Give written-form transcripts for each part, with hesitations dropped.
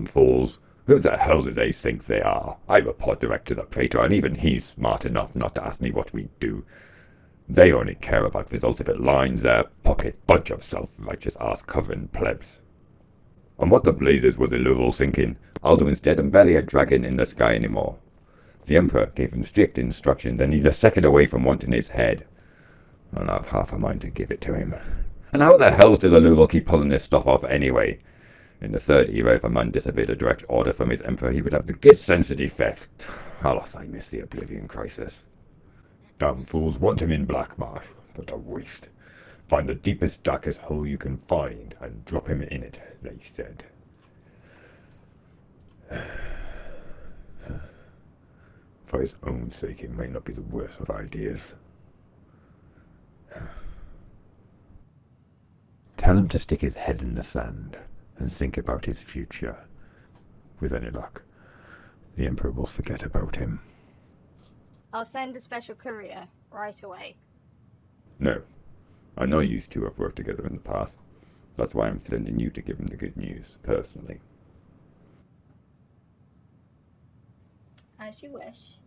fools. Who the hell do they think they are? I report direct to the Praetor, and even he's smart enough not to ask me what we do. They only care about results if it lines their pocket, bunch of self-righteous ass-covering plebs. And what the blazes was Illuval thinking? Alduin's dead and barely a dragon in the sky anymore. The Emperor gave him strict instructions, and he's a second away from wanting his head. And I've half a mind to give it to him. And how the hell does Illuval keep pulling this stuff off anyway? In the third era, if a man disobeyed a direct order from his Emperor, he would have the good sense to defect. Alas, I miss the Oblivion Crisis. Damn fools want him in Blackmarsh, but a waste. Find the deepest, darkest hole you can find, and drop him in it, they said. For his own sake, it may not be the worst of ideas. Tell him to stick his head in the sand and think about his future. With any luck, the Emperor will forget about him. I'll send a special courier right away. No. I know you two have worked together in the past. That's why I'm sending you to give him the good news, personally. As you wish.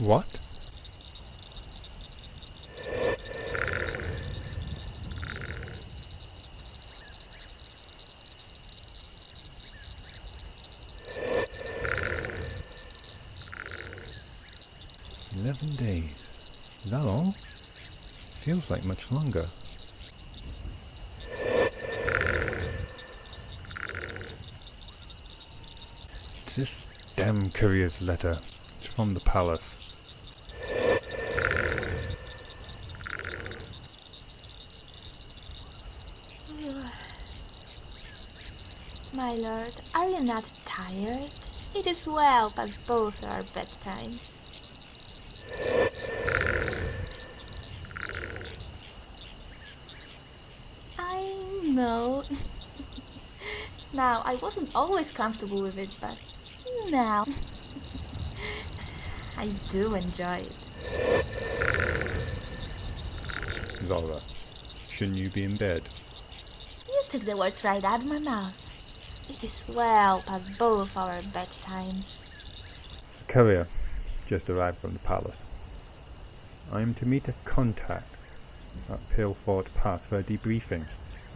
What? "11 days. Is that all? Feels like much longer." It's this damn courier's letter. It's from the palace. My lord, are you not tired? It is well past both our bedtimes. I know. Now, I wasn't always comfortable with it, but now I do enjoy it. Zara, shouldn't you be in bed? You took the words right out of my mouth. It is well past both our bedtimes. A courier just arrived from the palace. I am to meet a contact at Palefort Pass for a debriefing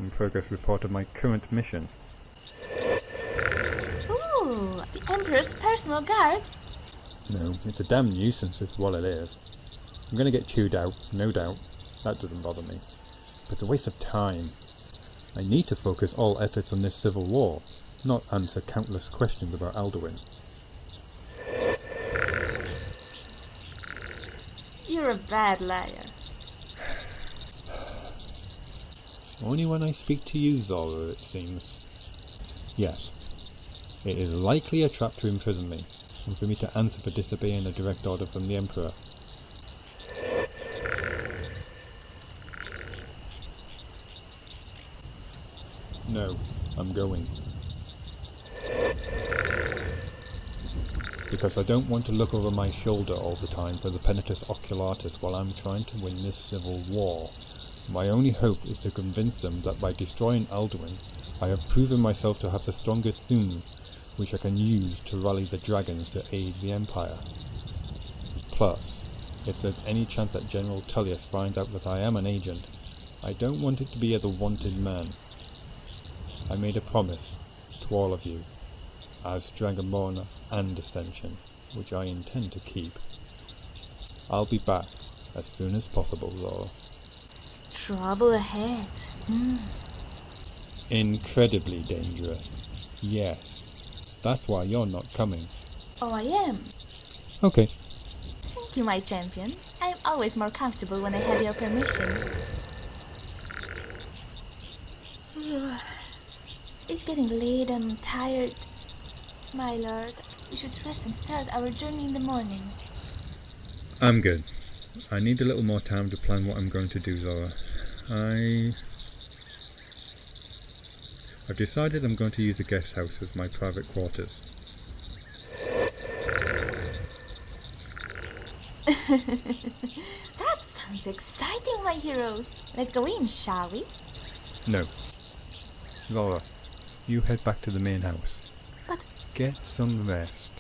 and progress report of my current mission. Ooh, the Emperor's personal guard? No, it's a damn nuisance is what it is. I'm going to get chewed out, no doubt. That doesn't bother me. But it's a waste of time. I need to focus all efforts on this civil war, not answer countless questions about Alduin. You're a bad liar. Only when I speak to you, Zora, it seems. Yes, it is likely a trap to imprison me, and for me to answer for disobeying a direct order from the Emperor. No, I'm going. Because I don't want to look over my shoulder all the time for the Penitus Oculatus while I'm trying to win this civil war. My only hope is to convince them that by destroying Alduin, I have proven myself to have the strongest Thun, which I can use to rally the dragons to aid the Empire. Plus, if there's any chance that General Tullius finds out that I am an agent, I don't want it to be as a wanted man. I made a promise to all of you, as Dragonborn and Ascension, which I intend to keep. I'll be back as soon as possible, Zora. Trouble ahead. Incredibly dangerous. Yes. That's why you're not coming. Oh, I am. Okay. Thank you, my champion. I'm always more comfortable when I have your permission. It's getting late and I'm tired. My lord, we should rest and start our journey in the morning. I'm good. I need a little more time to plan what I'm going to do, Zora. I've decided I'm going to use the guest house as my private quarters. That sounds exciting, my heroes. Let's go in, shall we? No. Zora, you head back to the main house. But... Get some rest.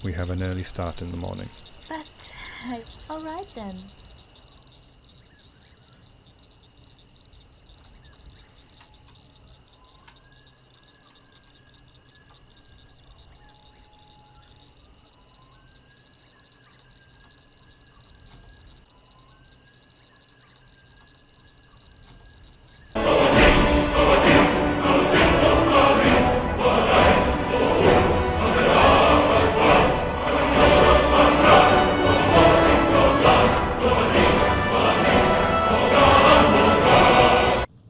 We have an early start in the morning. But... Alright then.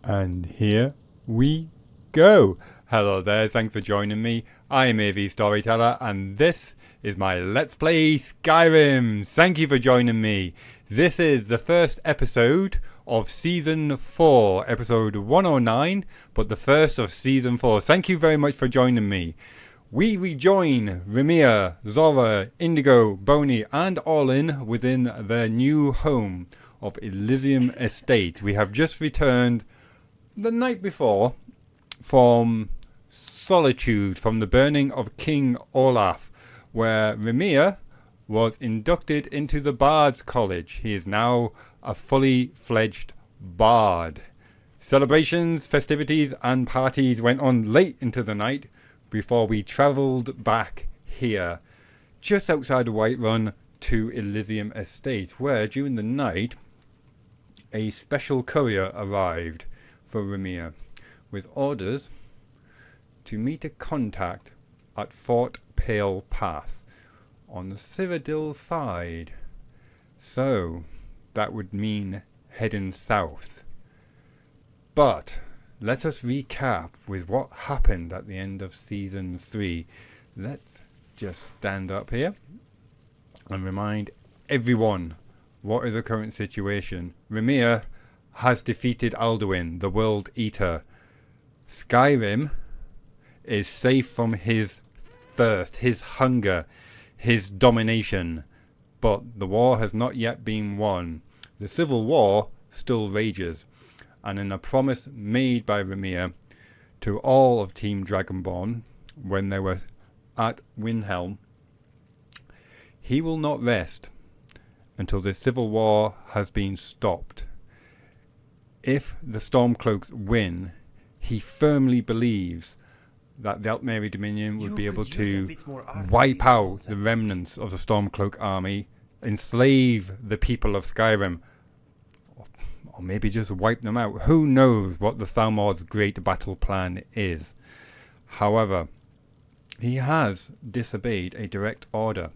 And here we go. Hello there, thanks for joining me. I am AVStoryteller and this is my Let's Play Skyrim. Thank you for joining me. This is the first episode of Season 4, Episode 109, but the first of Season 4. Thank you very much for joining me. We rejoin Raimyr, Zora, Indigo, Boney and Orlin within their new home of Elysium Estate. We have just returned the night before from Solitude, from the burning of King Olaf, where Raimyr was inducted into the Bard's College. He is now a fully fledged bard. Celebrations, festivities and parties went on late into the night before we travelled back here, just outside of Whiterun, to Elysium Estate, where during the night a special courier arrived for Raimyr with orders to meet a contact at Fort Pale Pass on the Cyrodiil side. So that would mean heading south. But let us recap with what happened at the end of Season 3. Let's just stand up here and remind everyone what is the current situation. Raimyr has defeated Alduin, the World Eater. Skyrim is safe from his thirst, his hunger, his domination. But the war has not yet been won. The civil war still rages. And in a promise made by Raimyr to all of Team Dragonborn when they were at Windhelm, he will not rest until the civil war has been stopped. If the Stormcloaks win, he firmly believes that the Altmeri Dominion would be able to wipe out the remnants of the Stormcloak army enslave the people of Skyrim, or maybe just wipe them out. Who knows what the Thalmor's great battle plan is? However, he has disobeyed a direct order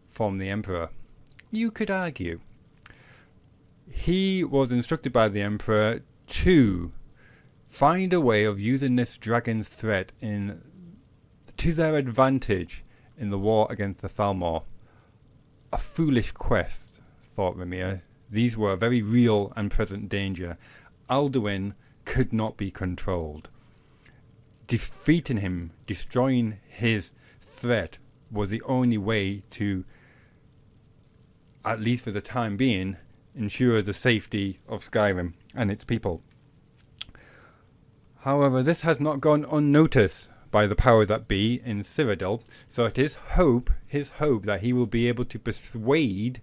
from the Emperor. You could argue he was instructed by the Emperor to find a way of using this dragon's threat to their advantage in the war against the Thalmor. A foolish quest, thought Raimyr. These were a very real and present danger. Alduin could not be controlled. Defeating him, destroying his threat, was the only way to, at least for the time being, ensure the safety of Skyrim and its people. However, this has not gone unnoticed by the power that be in Cyrodiil, so it is his hope that he will be able to persuade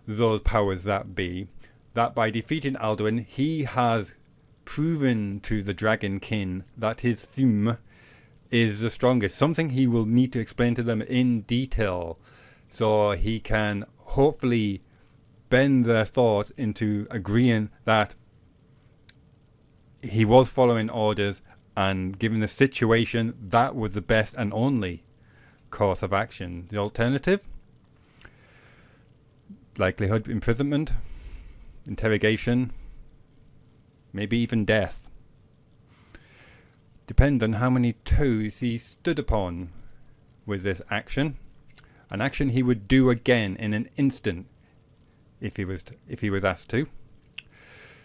those powers that be that by defeating Alduin, he has proven to the Dragon King that his theme is the strongest, something he will need to explain to them in detail, so he can hopefully bend their thoughts into agreeing that he was following orders, and given the situation, that was the best and only course of action. The alternative? Likelihood imprisonment, interrogation, maybe even death. Depends on how many toes he stood upon with this action. An action he would do again in an instant if he was asked to.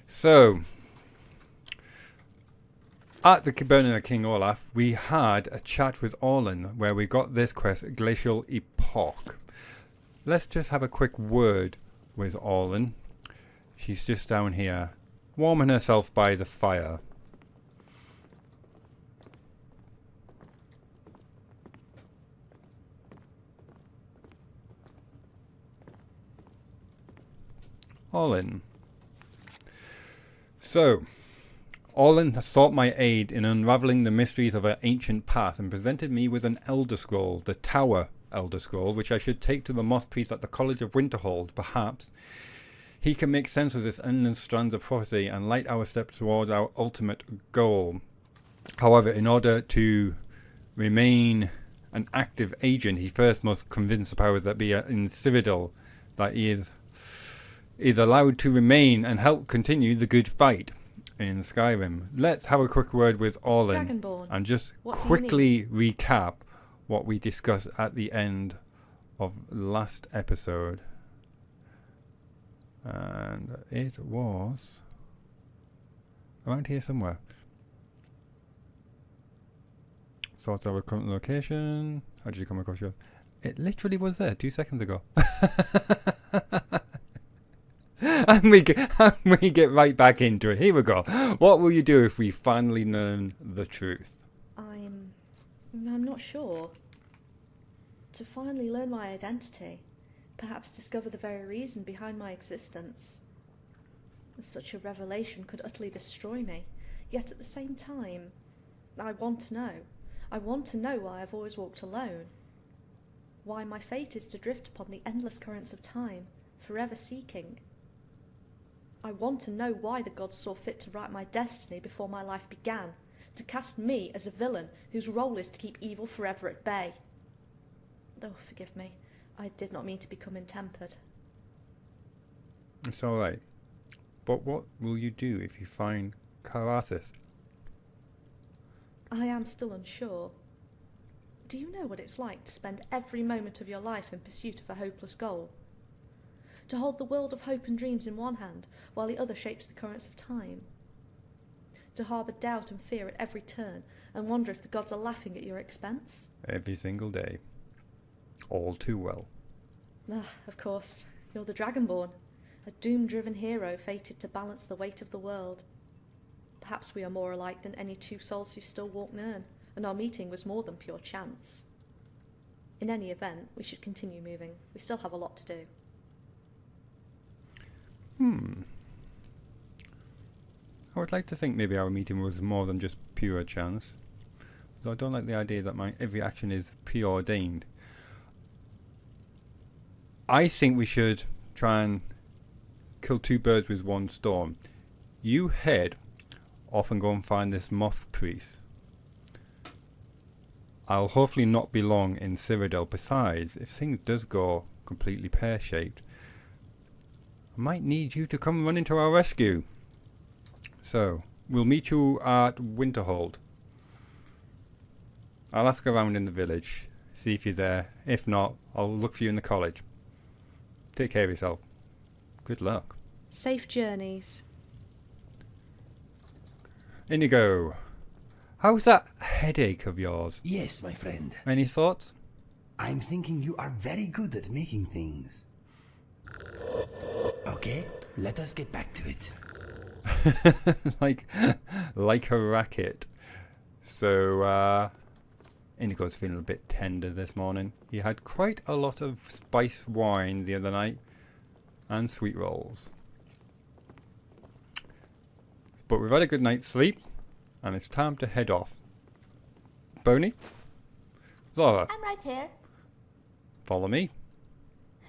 So, at the Burning of King Olaf, we had a chat with Orlin where we got this quest, Glacial Epoch. Let's just have a quick word with Orlin. She's just down here, warming herself by the fire. Orlin. So, Orlin sought my aid in unravelling the mysteries of her ancient past and presented me with an Elderscroll, the Tower Elderscroll, which I should take to the Moth Priest at the College of Winterhold. Perhaps he can make sense of this endless strands of prophecy and light our steps toward our ultimate goal. However, in order to remain an active agent, he first must convince the powers that be in Cyrodiil that he is allowed to remain and help continue the good fight in Skyrim. Let's have a quick word with Orlin and just quickly recap what we discussed at the end of last episode. And it was around here somewhere. Thoughts of our current location. How did you come across yours? It literally was there 2 seconds ago. And we get right back into it. Here we go. What will you do if we finally learn the truth? I'm not sure. To finally learn my identity, perhaps discover the very reason behind my existence. Such a revelation could utterly destroy me, yet at the same time, I want to know. I want to know why I've always walked alone. Why my fate is to drift upon the endless currents of time, forever seeking. I want to know why the gods saw fit to write my destiny before my life began, to cast me as a villain whose role is to keep evil forever at bay. Oh, forgive me, I did not mean to become intempered. It's alright. But what will you do if you find Carathis? I am still unsure. Do you know what it's like to spend every moment of your life in pursuit of a hopeless goal? To hold the world of hope and dreams in one hand, while the other shapes the currents of time. To harbour doubt and fear at every turn, and wonder if the gods are laughing at your expense. Every single day. All too well. Ah, of course, you're the Dragonborn, a doom-driven hero fated to balance the weight of the world. Perhaps we are more alike than any two souls who still walk Nirn, and our meeting was more than pure chance. In any event, we should continue moving. We still have a lot to do. I would like to think maybe our meeting was more than just pure chance. Though I don't like the idea that every action is preordained. I think we should try and kill two birds with one stone. You head off and go and find this moth priest. I'll hopefully not be long in Cyrodiil. Besides, if things does go completely pear-shaped, I might need you to come run into our rescue. So, we'll meet you at Winterhold. I'll ask around in the village, see if you're there. If not, I'll look for you in the college. Take care of yourself. Good luck. Safe journeys. Inigo, how's that headache of yours? Yes, my friend. Any thoughts? I'm thinking you are very good at making things. Okay, let us get back to it. like a racket. So, Inigo's feeling a bit tender this morning. He had quite a lot of spiced wine the other night and sweet rolls. But we've had a good night's sleep and it's time to head off. Boney? Zara, I'm right here. follow me.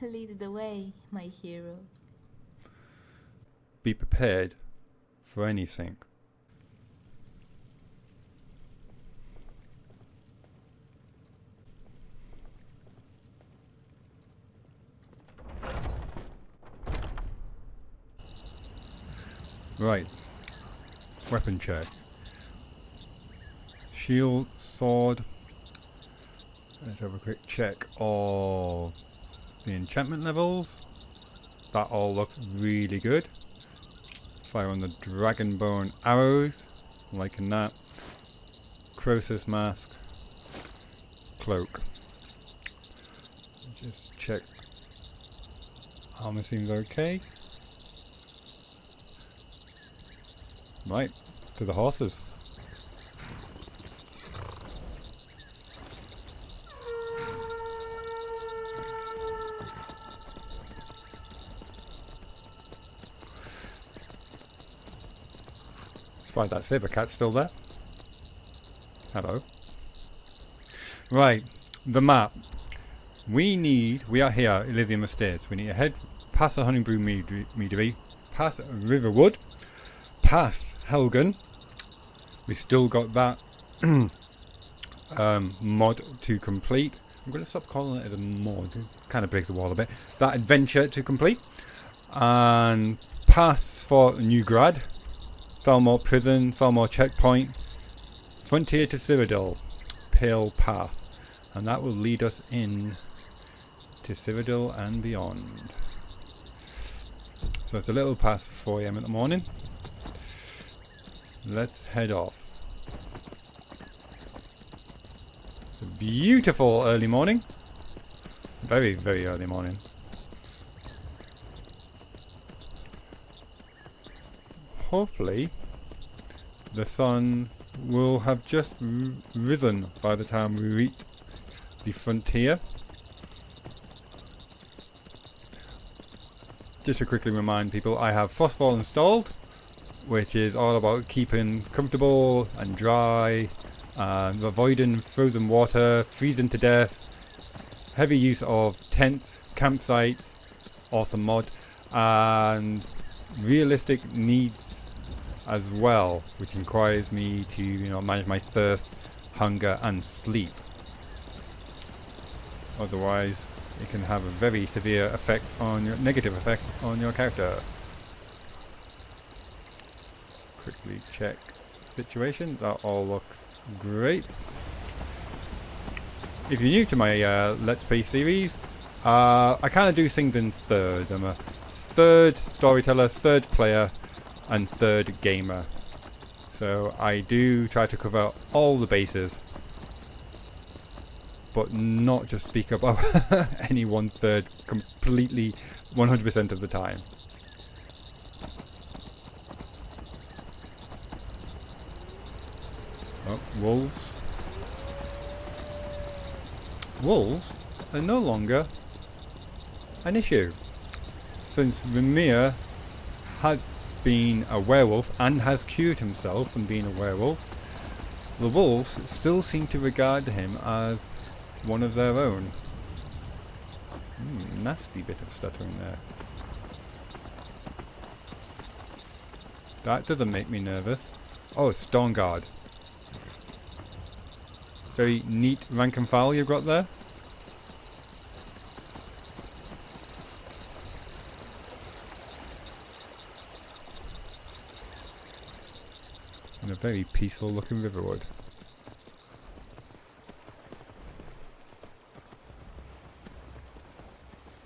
Lead the way, my hero. Be prepared for anything. Right. Weapon check. Shield, sword. Let's have a quick check of the enchantment levels. That all looks really good. Fire on the dragon bone arrows. Liking that. Croesus mask. Cloak. Just check. Armor seems okay. Right, to the horses. Surprised that saber cat's still there. Hello. Right, the map. We are here, Elysium Estates. We need to head past the Honeybrew Meadery, past Riverwood, past Helgen. We've still got that mod to complete. I'm going to stop calling it a mod. It kind of breaks the wall a bit. That adventure to complete. And pass for Newgrad, Thalmor Prison, Thalmor Checkpoint, Frontier to Cyrodiil, Pale Path. And that will lead us in to Cyrodiil and beyond. So it's a little past 4 AM in the morning. Let's head off. It's a beautiful early morning. Very, very early morning. Hopefully, the sun will have just risen by the time we reach the frontier. Just to quickly remind people, I have Frostfall installed, which is all about keeping comfortable and dry, avoiding frozen water, freezing to death, heavy use of tents, campsites, awesome mod, and realistic needs as well, which requires me to manage my thirst, hunger and sleep. Otherwise it can have a very severe effect on your negative effect on your character. Quickly check situation. That all looks great. If you're new to my Let's Play series, I kind of do things in thirds. I'm a third storyteller, third player, and third gamer. So I do try to cover all the bases, but not just speak about any one third completely 100% of the time. Oh, wolves. Wolves are no longer an issue, since Raimyr had been a werewolf and has cured himself from being a werewolf. The wolves still seem to regard him as one of their own. Nasty bit of stuttering there. That doesn't make me nervous. Oh, Stormguard. Very neat rank and file you've got there. And a very peaceful looking riverwood.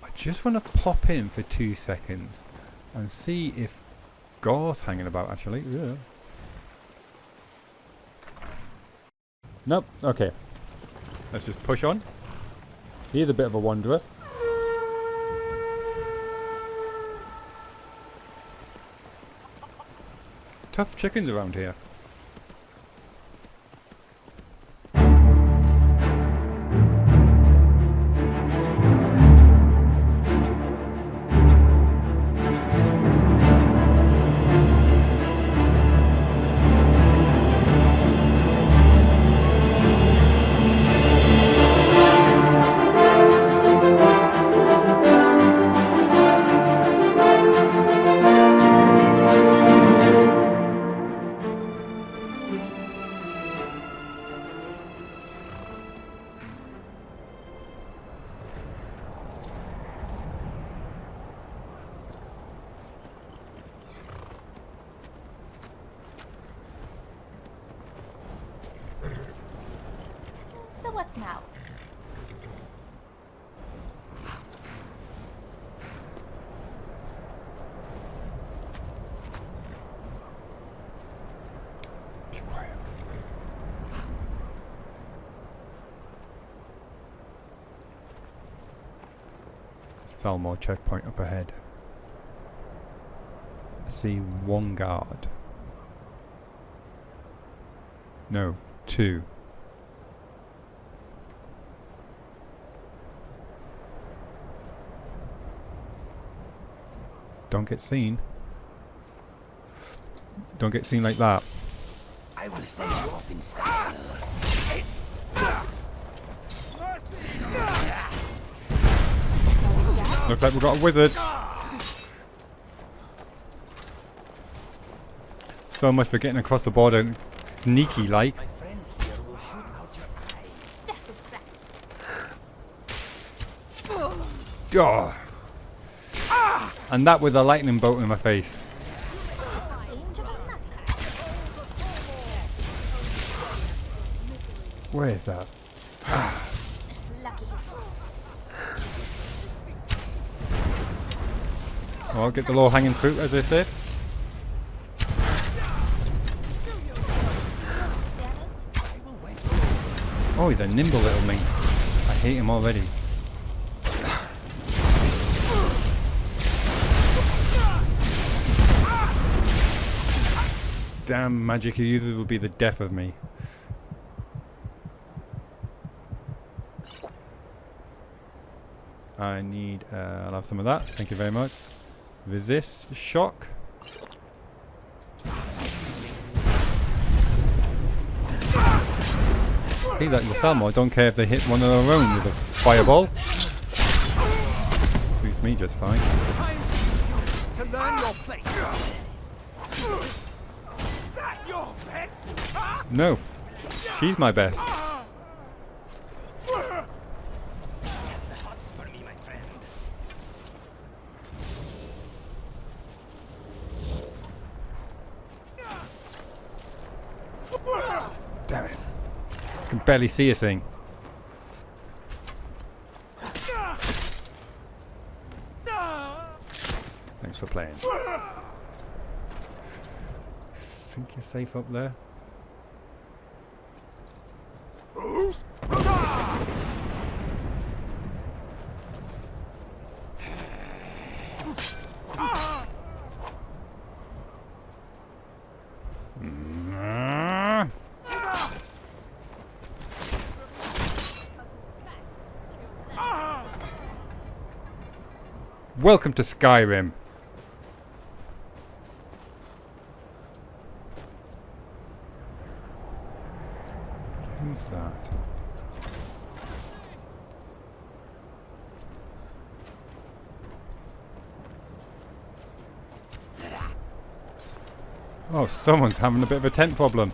I just want to pop in for 2 seconds and see if Gore's hanging about actually. Yeah. Nope, okay. Let's just push on. He's a bit of a wanderer. Tough chickens around here. So what now? Be quiet. Thalmor checkpoint up ahead. I see 1 guard. No, 2. Don't get seen. Don't get seen like that. I will send you off in style. Looks like we've got a wizard. So much for getting across the border sneaky like. My friend here will shoot out your eye. Just a scratch. Oh. And that with a lightning bolt in my face. Range of a nutcracker. Where is that? Lucky. Well, get the low hanging fruit as they say. Damn it. Oh, he's a nimble little minx. I hate him already. Damn magic he uses will be the death of me. I need, I'll have some of that, thank you very much. Resist shock. See that the Thalmor don't care if they hit one of their own with a fireball. Suits me just fine. To learn your place. That your best? No, she's my best. He has the hots for me, my friend. Damn it. I can barely see a thing. Thanks for playing. Think you're safe up there? Welcome to Skyrim. Who's that? Oh, someone's having a bit of a tent problem.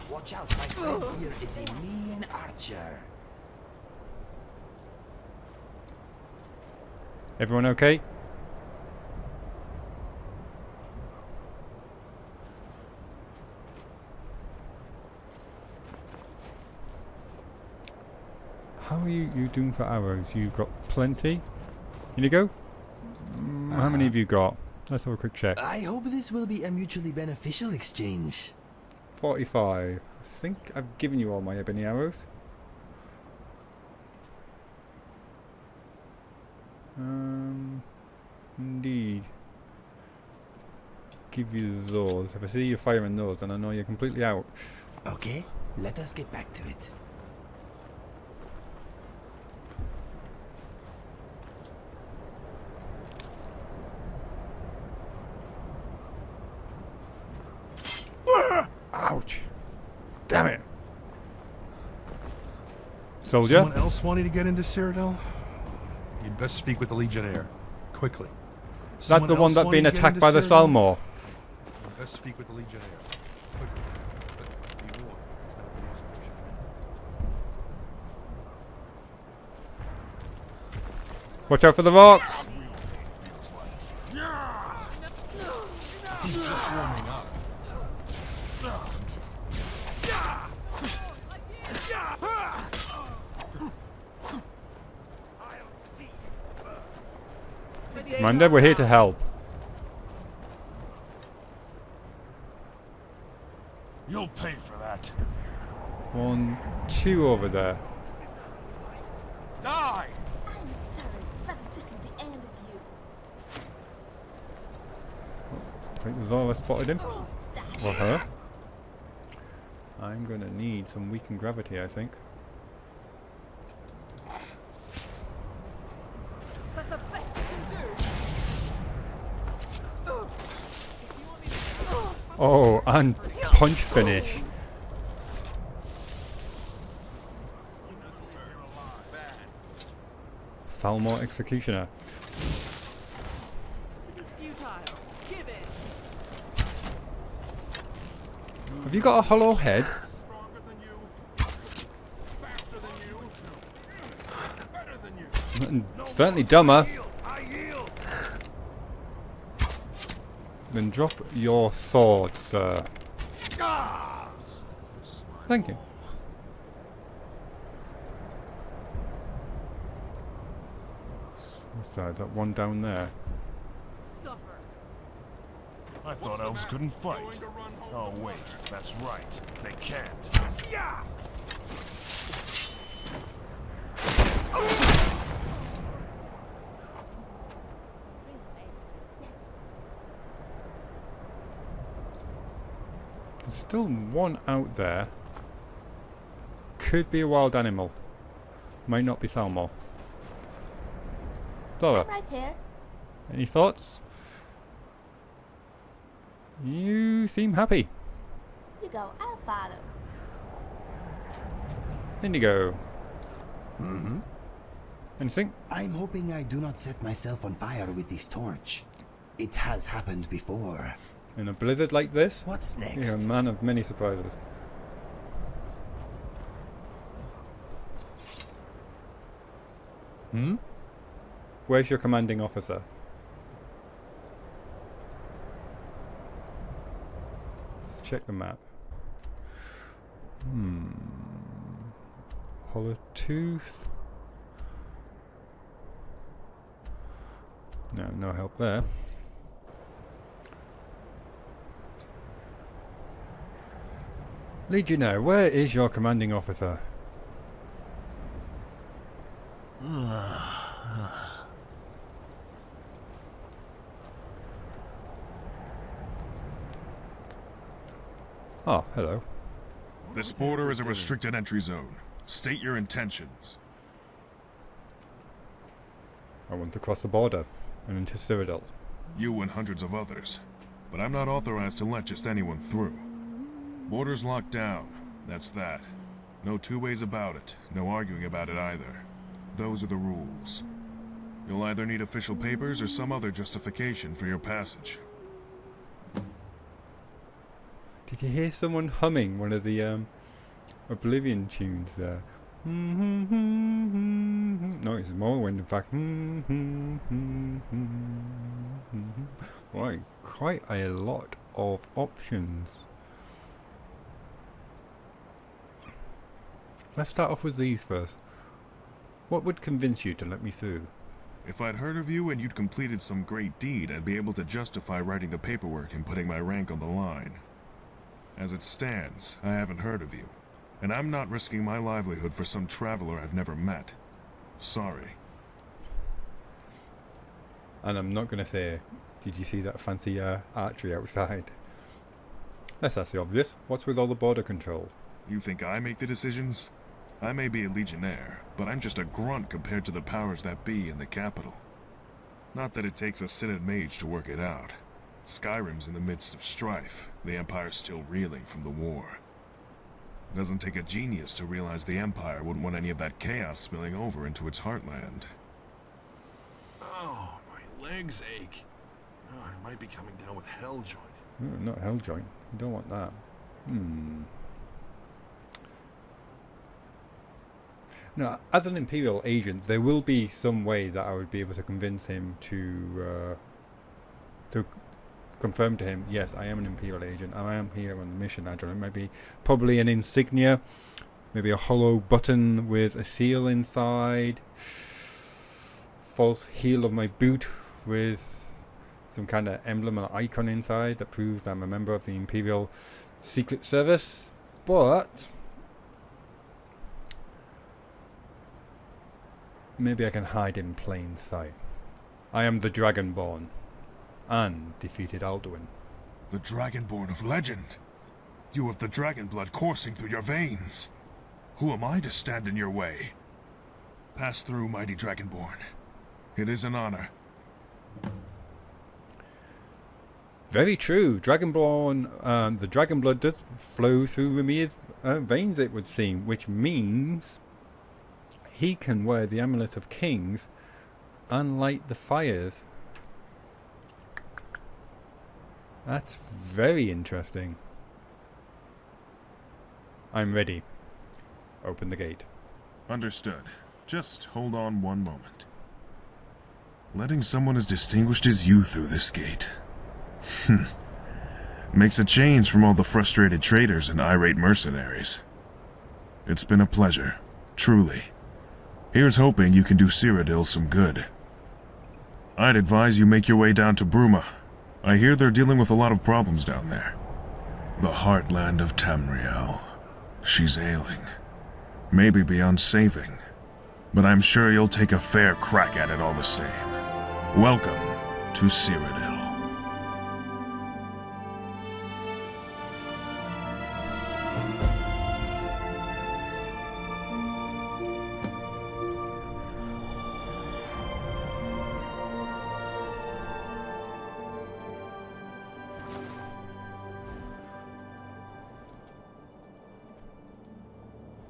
Watch out, my friend here is a mean archer. Everyone okay? How are you doing for arrows? You've got plenty? Can you go? How many have you got? Let's have a quick check. I hope this will be a mutually beneficial exchange. 45. I think I've given you all my ebony arrows. Indeed. Give you those. If I see you firing those, then I know you're completely out. Okay, let us get back to it. Ouch. Damn it. Soldier? Someone else wanting to get into Cyrodiil? You'd best speak with the Legionnaire. Quickly. That's the one that's been attacked by the Thalmor. You'd best speak with the Legionnaire. Quickly. But be warned, it's not the most patient. Watch out for the rocks! He's just warming up. Commander, we're here to help. You'll pay for that. 1, 2 over there. Die! I'm sorry, but this is the end of you. I think Zora spotted him. Or her. I'm gonna need some weakened gravity, I think. Oh, and punch finish. Thalmor Executioner. Have you got a hollow head? Certainly dumber. Then drop your sword, sir. Thank you. What's that? That one down there. I thought elves couldn't fight. Oh wait, that's right. They can't. There's still one out there. Could be a wild animal. Might not be Thalmor. Dora, I'm right here. any thoughts? You seem happy. You go, I'll follow. Indigo. Mm-hmm. Anything? I'm hoping I do not set myself on fire with this torch. It has happened before. In a blizzard like this? What's next? You're a man of many surprises. Hmm? Where's your commanding officer? Let's check the map. Hollow Tooth. No, no help there. Legionnaire, where is your commanding officer? Oh, hello. This border is a restricted entry zone. State your intentions. I want to cross the border and into Cyrodiil. You and hundreds of others. But I'm not authorized to let just anyone through. Border's locked down. That's that. No two ways about it. No arguing about it either. Those are the rules. You'll either need official papers or some other justification for your passage. Did you hear someone humming one of the Oblivion tunes there? No, it's Morrowind, in fact. Right, quite a lot of options. Let's start off with these first. What would convince you to let me through? If I'd heard of you and you'd completed some great deed, I'd be able to justify writing the paperwork and putting my rank on the line. As it stands, I haven't heard of you, and I'm not risking my livelihood for some traveler I've never met. Sorry. And I'm not going to say, did you see that fancy archery outside? Let's ask the obvious. What's with all the border control? You think I make the decisions? I may be a legionnaire, but I'm just a grunt compared to the powers that be in the capital. Not that it takes a Synod mage to work it out. Skyrim's in the midst of strife, the Empire's still reeling from the war. Doesn't take a genius to realize the Empire wouldn't want any of that chaos spilling over into its heartland. Oh, my legs ache. Oh, I might be coming down with hell joint. Oh, not hell joint. You don't want that. No, as an Imperial agent, there will be some way that I would be able to convince him to confirm to him, yes, I am an Imperial agent. I am here on the mission. I don't know, maybe probably an insignia, maybe a hollow button with a seal inside, false heel of my boot with some kind of emblem or icon inside that proves I'm a member of the Imperial Secret Service. But maybe I can hide in plain sight. I am the Dragonborn, and defeated Alduin. The Dragonborn of legend! You have the dragon blood coursing through your veins! Who am I to stand in your way? Pass through, mighty Dragonborn. It is an honor. Very true. Dragonborn, the dragon blood does flow through Raimyr's veins, it would seem, which means he can wear the Amulet of Kings and light the fires. That's very interesting. I'm ready. Open the gate. Understood. Just hold on one moment. Letting someone as distinguished as you through this gate. Makes a change from all the frustrated traders and irate mercenaries. It's been a pleasure, truly. Here's hoping you can do Cyrodiil some good. I'd advise you make your way down to Bruma. I hear they're dealing with a lot of problems down there. The heartland of Tamriel. She's ailing. Maybe beyond saving. But I'm sure you'll take a fair crack at it all the same. Welcome to Cyrodiil.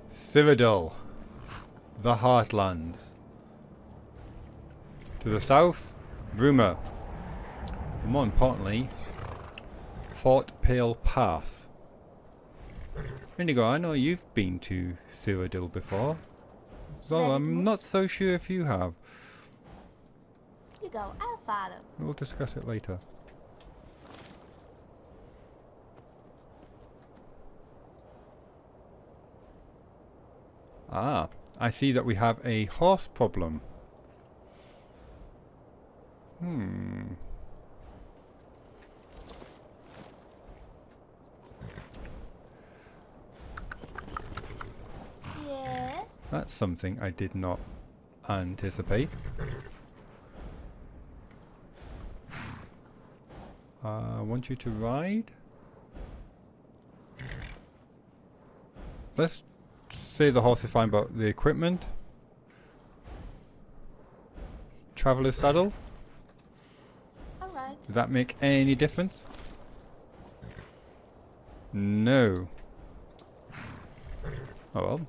Cyrodiil, the Heartlands. To the south, Bruma. And more importantly, Fort Pale Pass. Indigo, I know you've been to Cyrodiil before, so I'm not so sure if you have. You go, I'll follow. We'll discuss it later. Ah, I see that we have a horse problem. Yes? That's something I did not anticipate. I want you to ride. Let's say the horse is fine, but the equipment. Traveler's saddle. Alright. Does that make any difference? No. Oh well.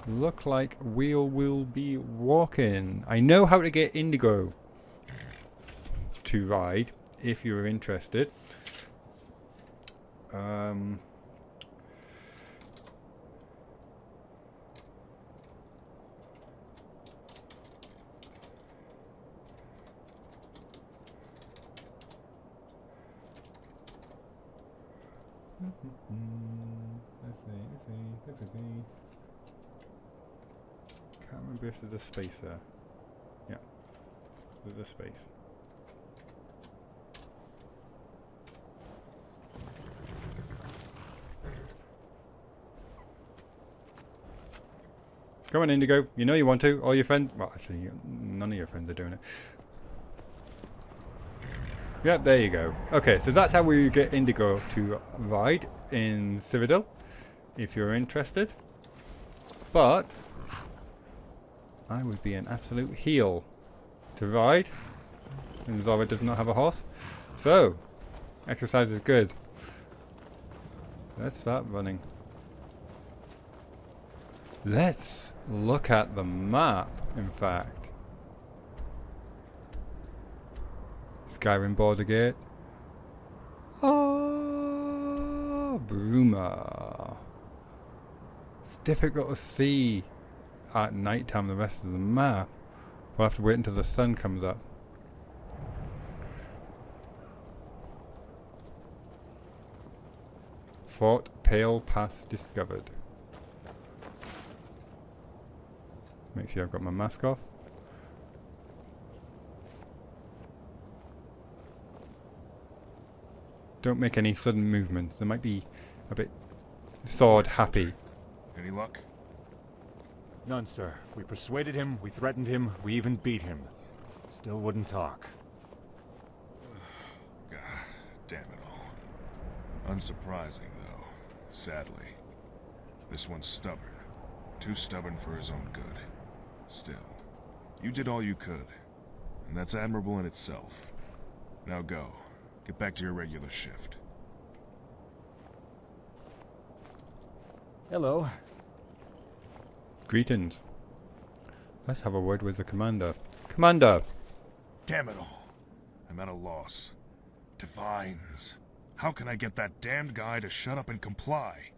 Look like we will be walking. I know how to get Indigo to ride if you're interested. Let's see. Can't remember if there's a space there. Yeah, there's a space. Come on, Indigo. You know you want to. All your friends... Well, actually, none of your friends are doing it. Yep, there you go. Okay, so that's how we get Indigo to ride in Cyrodiil, if you're interested. But I would be an absolute heel to ride, and Zora does not have a horse. So, exercise is good. Let's start running. Let's look at the map, in fact. Skyrim border gate. Oh, Bruma. It's difficult to see at night time the rest of the map. We'll have to wait until the sun comes up. Fort Pale Path discovered. Make sure I've got my mask off. Don't make any sudden movements. They might be a bit sword happy. Any luck? None, sir. We persuaded him, we threatened him, we even beat him. Still wouldn't talk. God damn it all. Unsurprising, though. Sadly. This one's stubborn. Too stubborn for his own good. Still, you did all you could, and that's admirable in itself. Now go. Get back to your regular shift. Hello. Greetings. Let's have a word with the commander. Commander! Damn it all. I'm at a loss. Divines. How can I get that damned guy to shut up and comply?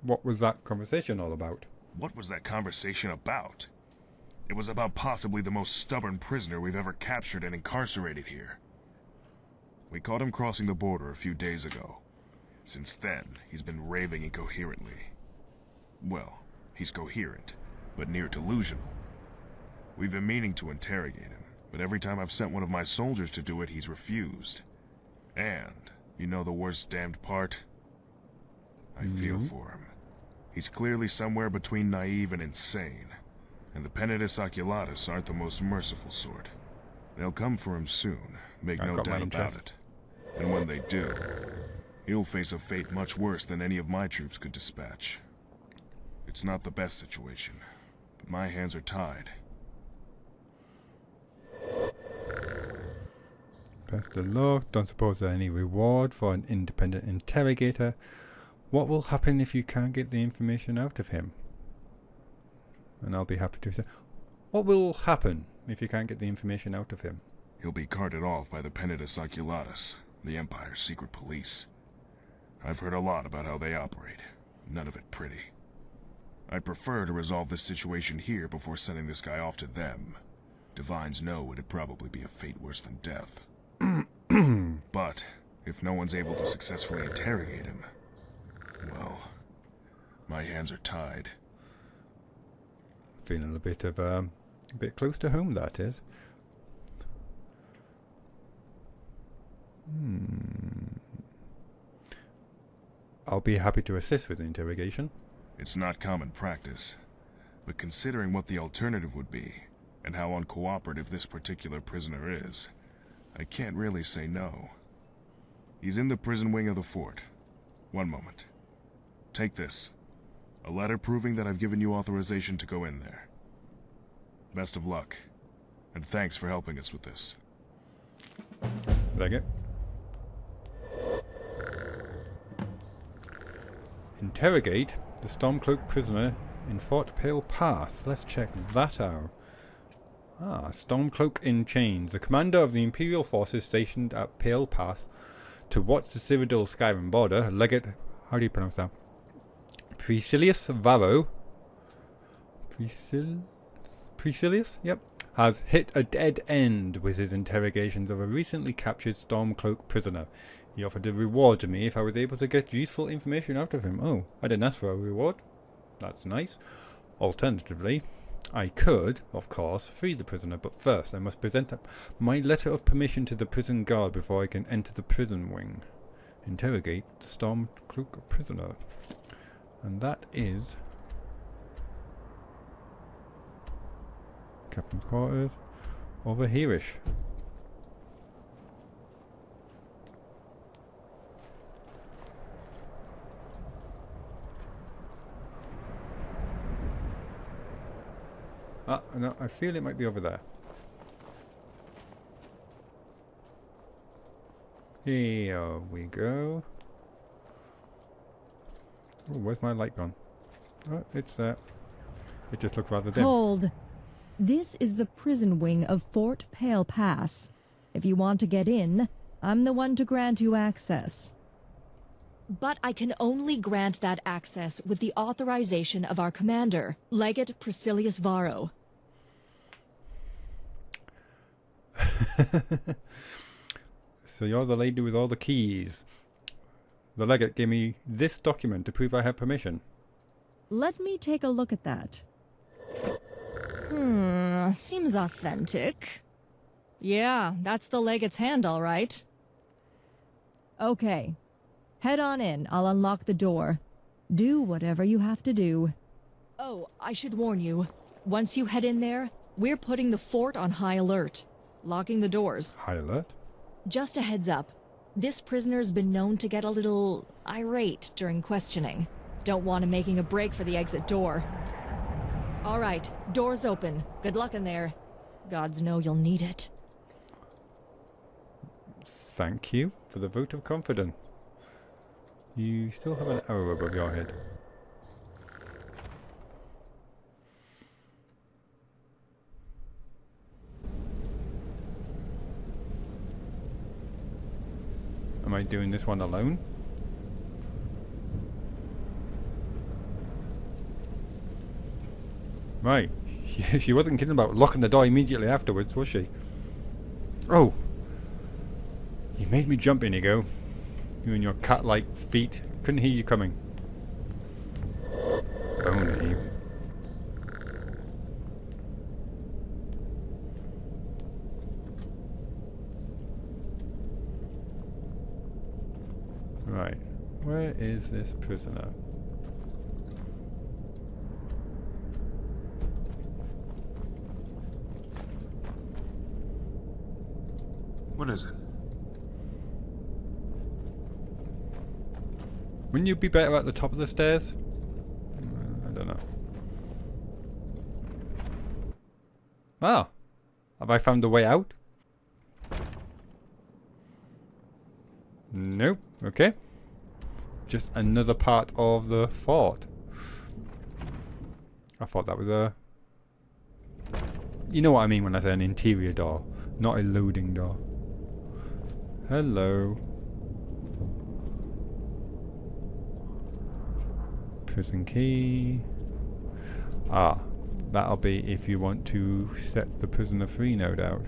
What was that conversation all about? What was that conversation about? It was about possibly the most stubborn prisoner we've ever captured and incarcerated here. We caught him crossing the border a few days ago. Since then, he's been raving incoherently. Well, he's coherent, but near delusional. We've been meaning to interrogate him, but every time I've sent one of my soldiers to do it, he's refused. And, you know the worst damned part? I feel for him. He's clearly somewhere between naive and insane. And the Penitus Oculatus aren't the most merciful sort. They'll come for him soon, make no doubt about it. And when they do, he'll face a fate much worse than any of my troops could dispatch. It's not the best situation, but my hands are tied. Best of luck. Don't suppose there's any reward for an independent interrogator. What will happen if you can't get the information out of him? And I'll be happy to say, what will happen if you can't get the information out of him? He'll be carted off by the Penitus Oculatus, the Empire's secret police. I've heard a lot about how they operate. None of it pretty. I'd prefer to resolve this situation here before sending this guy off to them. Divines know it'd probably be a fate worse than death. But, if no one's able to successfully interrogate him, well, my hands are tied. Feeling a bit close to home, that is. I'll be happy to assist with the interrogation. It's not common practice, but considering what the alternative would be, and how uncooperative this particular prisoner is, I can't really say no. He's in the prison wing of the fort. One moment. Take this. A letter proving that I've given you authorization to go in there. Best of luck, and thanks for helping us with this. Like it. Interrogate the Stormcloak prisoner in Fort Pale Path. Let's check that out. Ah, Stormcloak in chains. The commander of the Imperial forces stationed at Pale Pass to watch the Cyrodiil Skyrim border, Legate... How do you pronounce that? Priscillius Varro. Priscillius? Yep. Has hit a dead end with his interrogations of a recently captured Stormcloak prisoner. He offered a reward to me if I was able to get useful information out of him. Oh, I didn't ask for a reward. That's nice. Alternatively, I could, of course, free the prisoner, but first I must present my letter of permission to the prison guard before I can enter the prison wing. Interrogate the Stormcloak prisoner. And that is... Captain's quarters. Over here-ish. Ah, no, I feel it might be over there. Here we go. Oh, where's my light gone? Oh, it's there. It just looks rather dim. Hold. This is the prison wing of Fort Pale Pass. If you want to get in, I'm the one to grant you access. But I can only grant that access with the authorization of our commander, Legate Priscillius Varro. So you're the lady with all the keys. The legate gave me this document to prove I have permission. Let me take a look at that. Seems authentic. Yeah, that's the legate's hand, all right. Okay. Head on in. I'll unlock the door. Do whatever you have to do. Oh, I should warn you. Once you head in there, we're putting the fort on high alert. Locking the doors. High alert? Just a heads up. This prisoner's been known to get a little irate during questioning. Don't want him making a break for the exit door. All right, door's open. Good luck in there. Gods know you'll need it. Thank you for the vote of confidence. You still have an arrow above your head. Am I doing this one alone? Right. She wasn't kidding about locking the door immediately afterwards, was she? Oh! You made me jump, Inigo. You and your cat-like feet. Couldn't hear you coming. Bony. Right. Where is this prisoner? What is it? Wouldn't you be better at the top of the stairs? I don't know. Ah! Have I found the way out? Nope. Okay. Just another part of the fort. I thought that was a... You know what I mean when I say an interior door, not a loading door. Hello. Prison key. Ah, that'll be if you want to set the prisoner free, no doubt.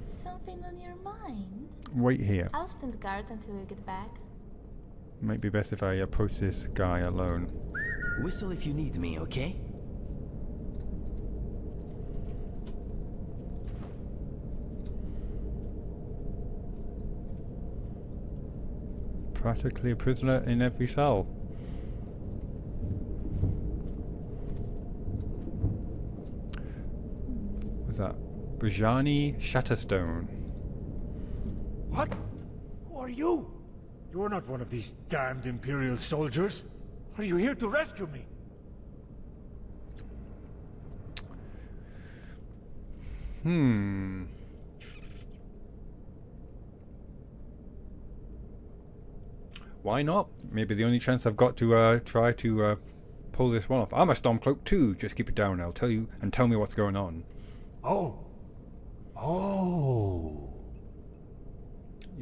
Something on your mind? Wait here. I'll stand guard until you get back. Might be best if I approach this guy alone. Whistle if you need me, okay? Practically a prisoner in every cell. Was that Bajani Shatterstone? What? Who are you? You're not one of these damned Imperial soldiers. Are you here to rescue me? Why not? Maybe the only chance I've got to try to pull this one off. I'm a Stormcloak too. Just keep it down. I'll tell you and tell me what's going on. Oh.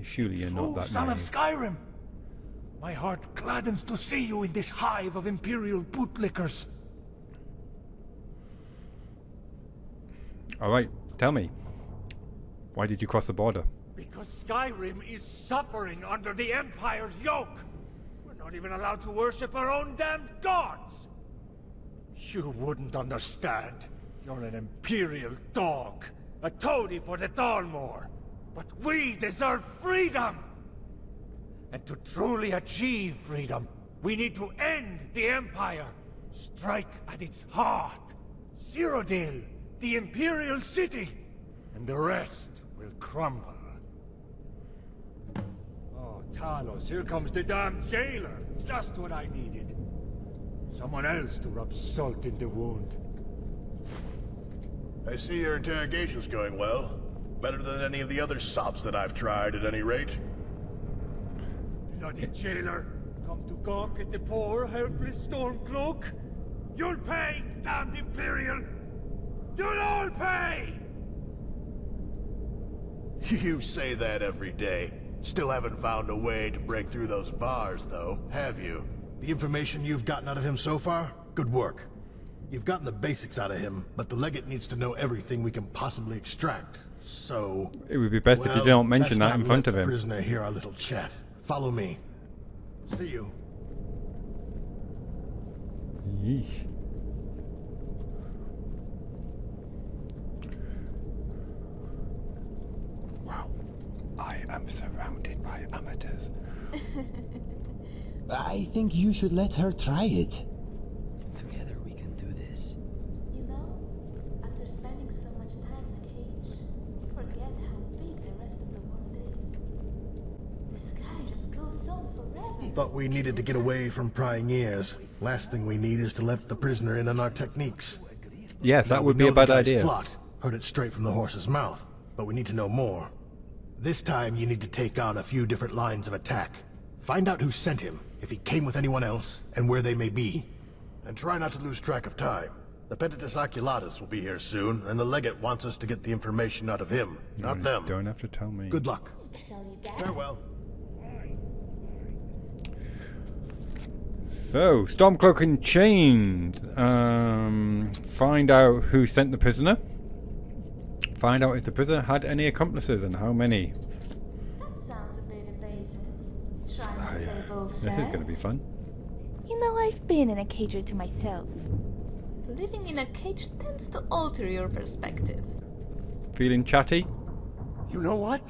Surely you're not that son of naive. Skyrim! My heart gladdens to see you in this hive of Imperial bootlickers. Alright, tell me. Why did you cross the border? Because Skyrim is suffering under the Empire's yoke. We're not even allowed to worship our own damned gods. You wouldn't understand. You're an Imperial dog. A toady for the Thalmor. But we deserve freedom! And to truly achieve freedom, we need to end the Empire. Strike at its heart. Cyrodiil, the Imperial city. And the rest will crumble. Oh, Talos, here comes the damn jailer. Just what I needed. Someone else to rub salt in the wound. I see your interrogation's going well. Better than any of the other sops that I've tried, at any rate. Bloody jailer! Come to gawk at the poor, helpless Stormcloak? You'll pay, damned Imperial! You'll all pay! You say that every day. Still haven't found a way to break through those bars, though, have you? The information you've gotten out of him so far? Good work. You've gotten the basics out of him, but the Legate needs to know everything we can possibly extract. So... It would be best if you don't mention that in front of him. Let the prisoner hear our little chat. Follow me. See you. Yeesh. Wow. I am surrounded by amateurs. I think you should let her try it. Together we can do this. You know, after spending so much time in a cage, you forget how big the rest of the world is. The sky just goes on forever. Thought we needed to get away from prying ears. Last thing we need is to let the prisoner in on our techniques. Yes, that Now, would we be know a bad the guy's idea. Plot. Heard it straight from the horse's mouth, but we need to know more. This time you need to take on a few different lines of attack. Find out who sent him, if he came with anyone else, and where they may be. And try not to lose track of time. The Pentatus Oculatus will be here soon, and the Legate wants us to get the information out of him, not them. Don't have to tell me. Good luck. Farewell. Farewell. So, Stormcloak and chains. Find out who sent the prisoner. Find out if the prisoner had any accomplices and how many. That sounds a bit evasive. Trying to play both sides. This is going to be fun. You know, I've been in a cage or two myself. Living in a cage tends to alter your perspective. Feeling chatty? You know what?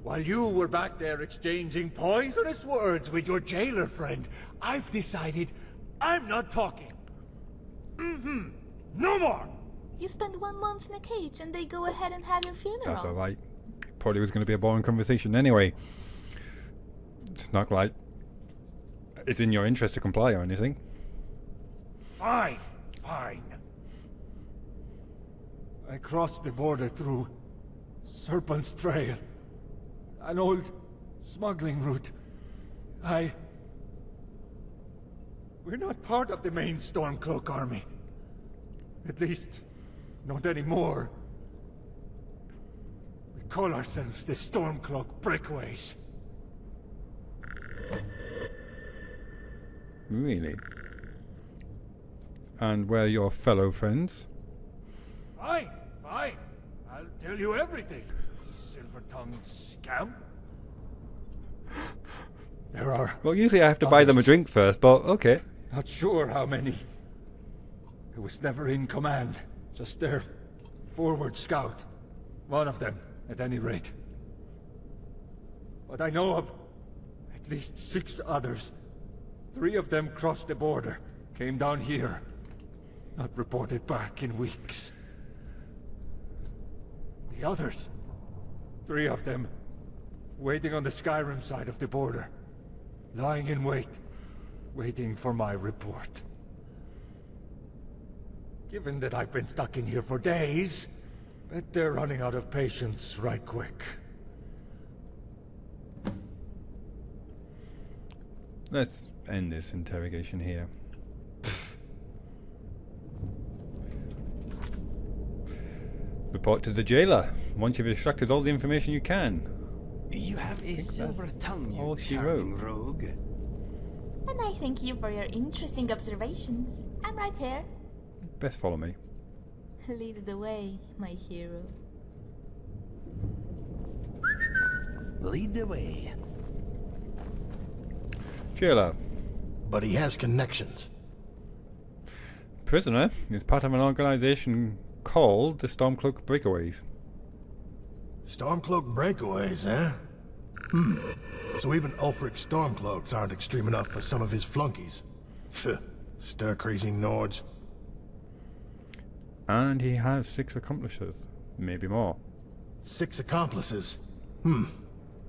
While you were back there exchanging poisonous words with your jailer friend, I've decided I'm not talking. No more! You spend 1 month in a cage and they go ahead and have your funeral. That's alright. Probably was going to be a boring conversation anyway. It's not like it's in your interest to comply or anything. Fine. I crossed the border through Serpent's Trail. An old smuggling route. We're not part of the main Stormcloak army. At least, not anymore. We call ourselves the Stormcloak Breakaways. Really? And where are your fellow friends? Fine. I'll tell you everything, silver-tongued scamp. There are... Well, usually I have to buy them a drink first, but okay. Not sure how many. I was never in command, just their forward scout. One of them, at any rate. But I know of at least 6 others. 3 of them crossed the border, came down here. Not reported back in weeks. The others, 3 of them, waiting on the Skyrim side of the border. Lying in wait, waiting for my report. Given that I've been stuck in here for days, Bet they're running out of patience right quick. Let's end this interrogation here. Report to the jailer. Once you've extracted all the information you can. You have a silver tongue, all you she charming wrote. rogue. And I thank you for your interesting observations. I'm right here. Best follow me. Lead the way, my hero. Lead the way. Jailer. But he has connections. Prisoner is part of an organization called the Stormcloak Breakaways. Stormcloak breakaways, eh? So even Ulfric's Stormcloaks aren't extreme enough for some of his flunkies. Pfft, stir-crazy Nords. And he has 6 accomplices. Maybe more. 6 accomplices?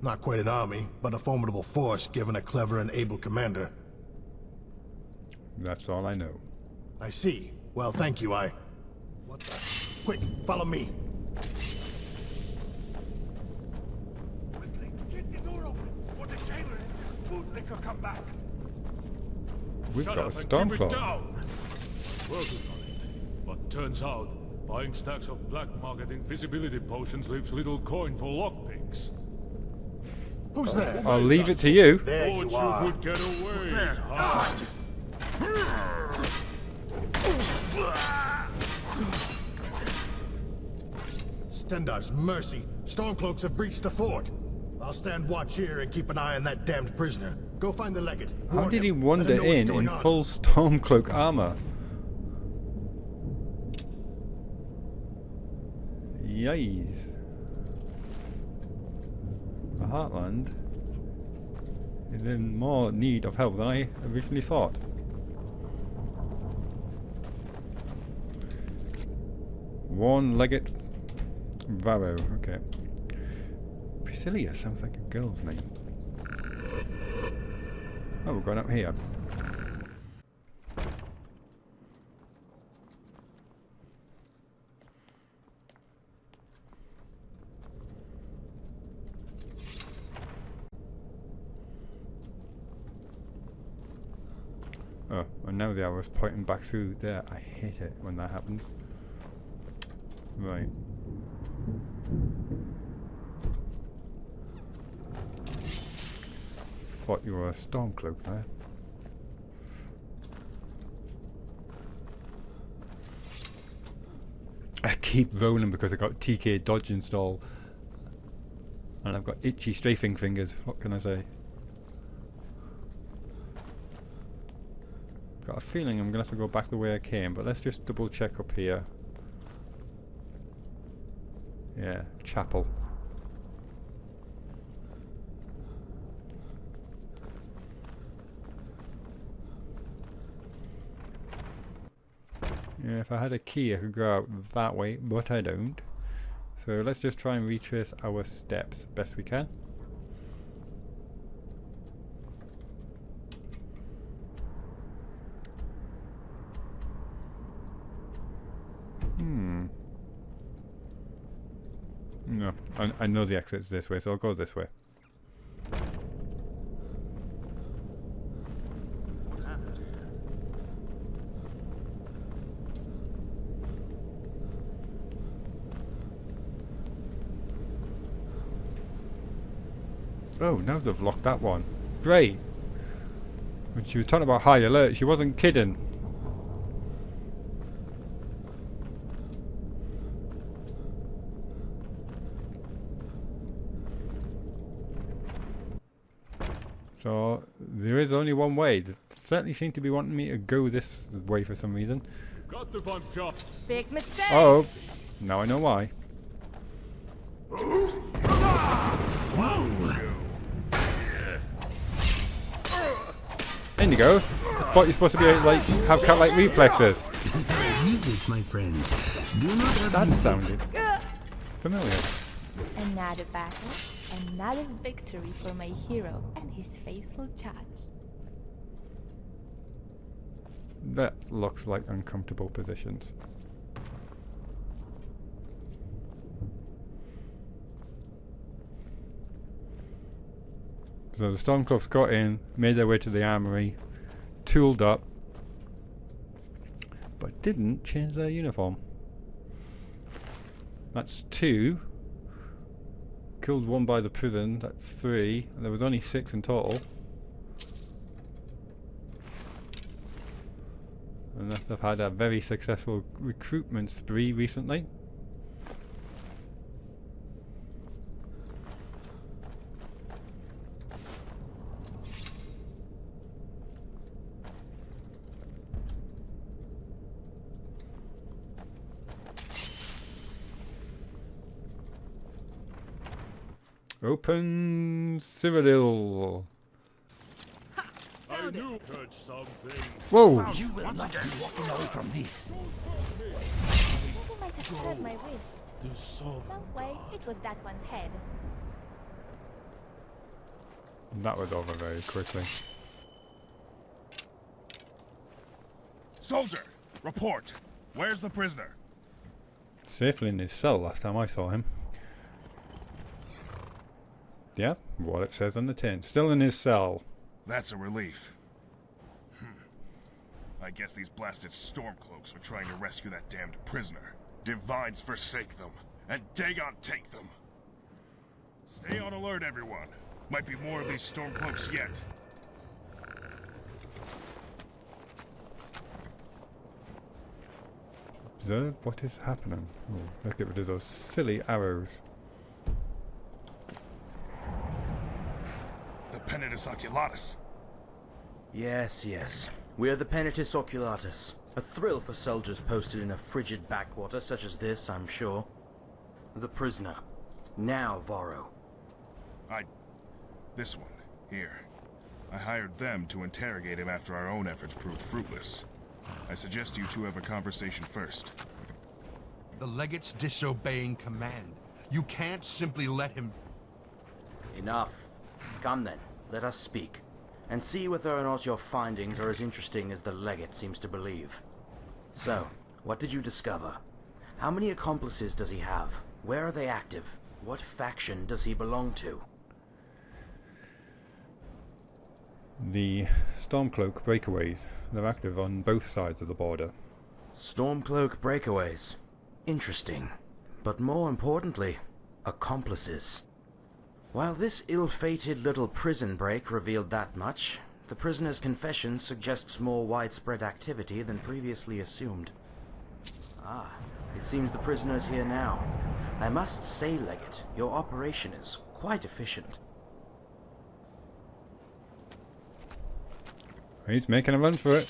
Not quite an army, but a formidable force given a clever and able commander. That's all I know. I see. Well, thank you, What the? Quick, follow me. Quickly, get the door open, or the jailer and the bootlicker come back. We've Shut got a up and keep it Stormcloak. down. Working on it. But turns out, buying stacks of black market invisibility potions leaves little coin for lockpicks. Who's there? I'll leave it to you. There Thought you are. would get away. huh? Stendar's mercy. Stormcloaks have breached the fort. I'll stand watch here and keep an eye on that damned prisoner. Go find the legate. How Warn did he him. Let him wander know what's in going on. full Stormcloak armor? Yikes. The Heartland is in more need of help than I originally thought. One-legged Varro, okay. Priscilla sounds like a girl's name. Oh, we're going up here. Oh, and now the arrow's pointing back through there. I hate it when that happens. Right. Thought you were a Stormcloak there. I keep rolling because I got TK dodge install. And I've got itchy strafing fingers. What can I say? Got a feeling I'm gonna have to go back the way I came, but let's just double check up here. Yeah, chapel. Yeah, if I had a key I could go out that way, but I don't. So let's just try and retrace our steps best we can. No, I know the exit's this way, so I'll go this way. Oh, now they've locked that one. Great! When she was talking about high alert, she wasn't kidding. So, there is only one way. They certainly seem to be wanting me to go this way for some reason. Got the fun job. Big mistake. Oh, now I know why. Whoa! In you go. I thought you're supposed to be like have cat-like reflexes. Use it, my friend. Do not That abuse sounded it. familiar. Another battle, another victory for my hero and his faithful judge. That looks like uncomfortable positions. So the Stormcloaks got in, made their way to the armory, tooled up, but didn't change their uniform. That's 2. Killed 1 by the prison, that's 3. And there was only 6 in total. Unless they've had a very successful recruitment spree recently. Open Cyrodiil. I knew heard something. Whoa! You will not be walking away from this. I think I might have hurt my wrist. No way, it was that one's head. That was over very quickly. Soldier, report. Where's the prisoner? Safely in his cell last time I saw him. Yeah, what it says on the tin. Still in his cell. That's a relief. I guess these blasted Stormcloaks are trying to rescue that damned prisoner. Divines forsake them, and Dagon take them. Stay on alert, everyone. Might be more of these Stormcloaks yet. Observe what is happening. Oh, let's get rid of those silly arrows. The Penitus Oculatus. Yes, yes. We're the Penitus Oculatus. A thrill for soldiers posted in a frigid backwater such as this, I'm sure. The prisoner. Now, Varro. This one, here. I hired them to interrogate him after our own efforts proved fruitless. I suggest you two have a conversation first. The legate's disobeying command. You can't simply let him... Enough. Come then, let us speak. And see whether or not your findings are as interesting as the legate seems to believe. So, what did you discover? How many accomplices does he have? Where are they active? What faction does he belong to? The Stormcloak breakaways. They're active on both sides of the border. Stormcloak breakaways. Interesting. But more importantly, accomplices. While this ill-fated little prison break revealed that much, the prisoner's confession suggests more widespread activity than previously assumed. Ah, it seems the prisoner is here now. I must say, Legate, your operation is quite efficient. He's making a run for it.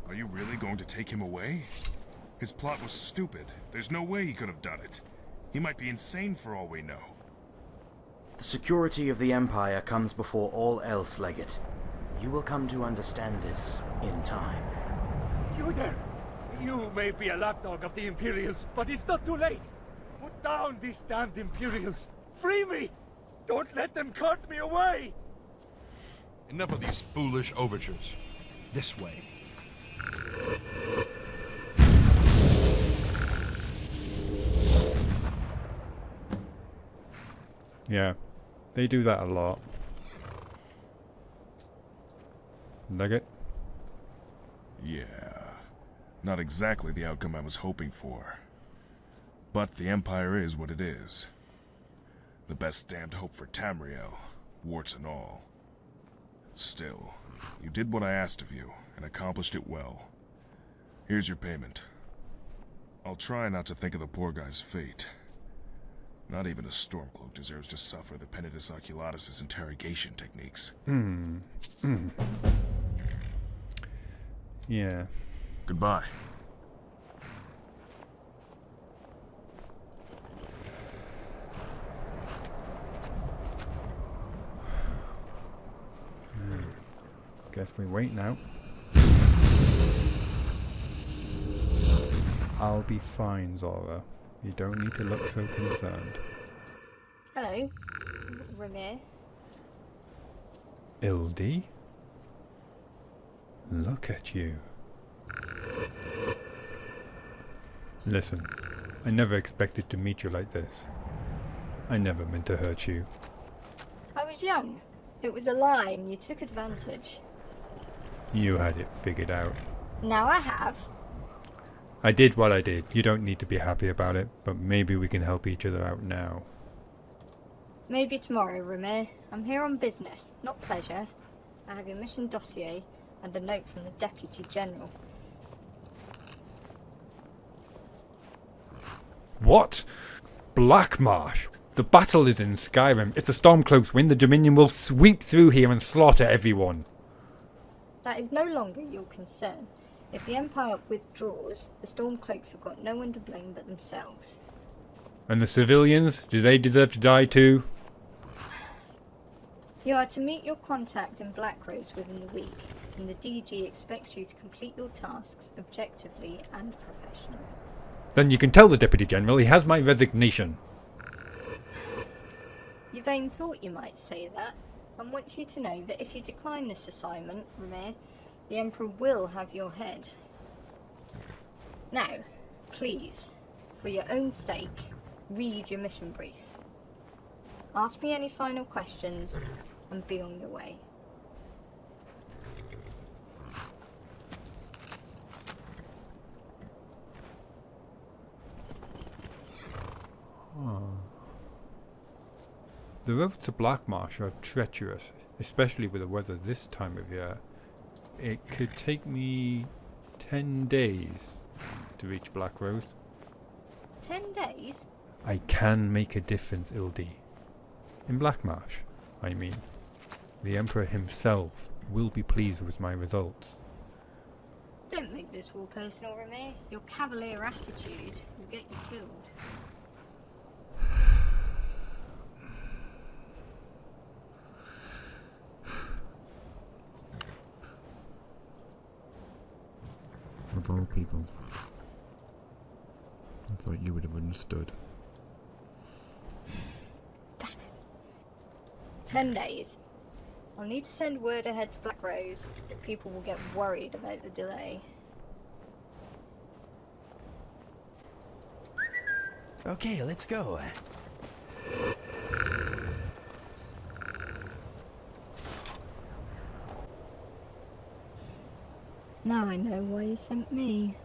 Are you really going to take him away? His plot was stupid. There's no way he could have done it. He might be insane for all we know. The security of the Empire comes before all else, Legate. You will come to understand this in time. You there! You may be a lapdog of the Imperials, but it's not too late! Put down these damned Imperials! Free me! Don't let them cart me away! Enough of these foolish overtures. This way. Yeah, they do that a lot. Legate? Yeah, not exactly the outcome I was hoping for. But the Empire is what it is. The best damned hope for Tamriel, warts and all. Still, you did what I asked of you, and accomplished it well. Here's your payment. I'll try not to think of the poor guy's fate. Not even a Stormcloak deserves to suffer the Penitus Oculatus' interrogation techniques. Yeah. Goodbye. Guess we wait now. I'll be fine, Zora. You don't need to look so concerned. Hello, Raimyr. Ildi? Look at you. Listen, I never expected to meet you like this. I never meant to hurt you. I was young. It was a lie and you took advantage. You had it figured out. Now I have. I did what I did. You don't need to be happy about it, but maybe we can help each other out now. Maybe tomorrow, Raimyr. I'm here on business, not pleasure. I have your mission dossier and a note from the Deputy General. What? Blackmarsh? The battle is in Skyrim. If the Stormcloaks win, the Dominion will sweep through here and slaughter everyone. That is no longer your concern. If the Empire withdraws, the Stormcloaks have got no one to blame but themselves. And the civilians? Do they deserve to die too? You are to meet your contact in Blackrose within the week, and the DG expects you to complete your tasks objectively and professionally. Then you can tell the Deputy General he has my resignation. Yvain thought you might say that, and wants you to know that if you decline this assignment, Raimyr, the Emperor will have your head. Now, please, for your own sake, read your mission brief. Ask me any final questions, and be on your way. The roads to Blackmarsh are treacherous, especially with the weather this time of year. It could take me 10 days to reach Blackrose. 10 days? I can make a difference, Ildi. In Blackmarsh, I mean. The Emperor himself will be pleased with my results. Don't make this war personal, Raimyr. Your cavalier attitude will get you killed. Of all people, I thought you would have understood. Damn it. 10 days. I'll need to send word ahead to Blackrose, but people will get worried about the delay. Okay, let's go. Now I know why you sent me.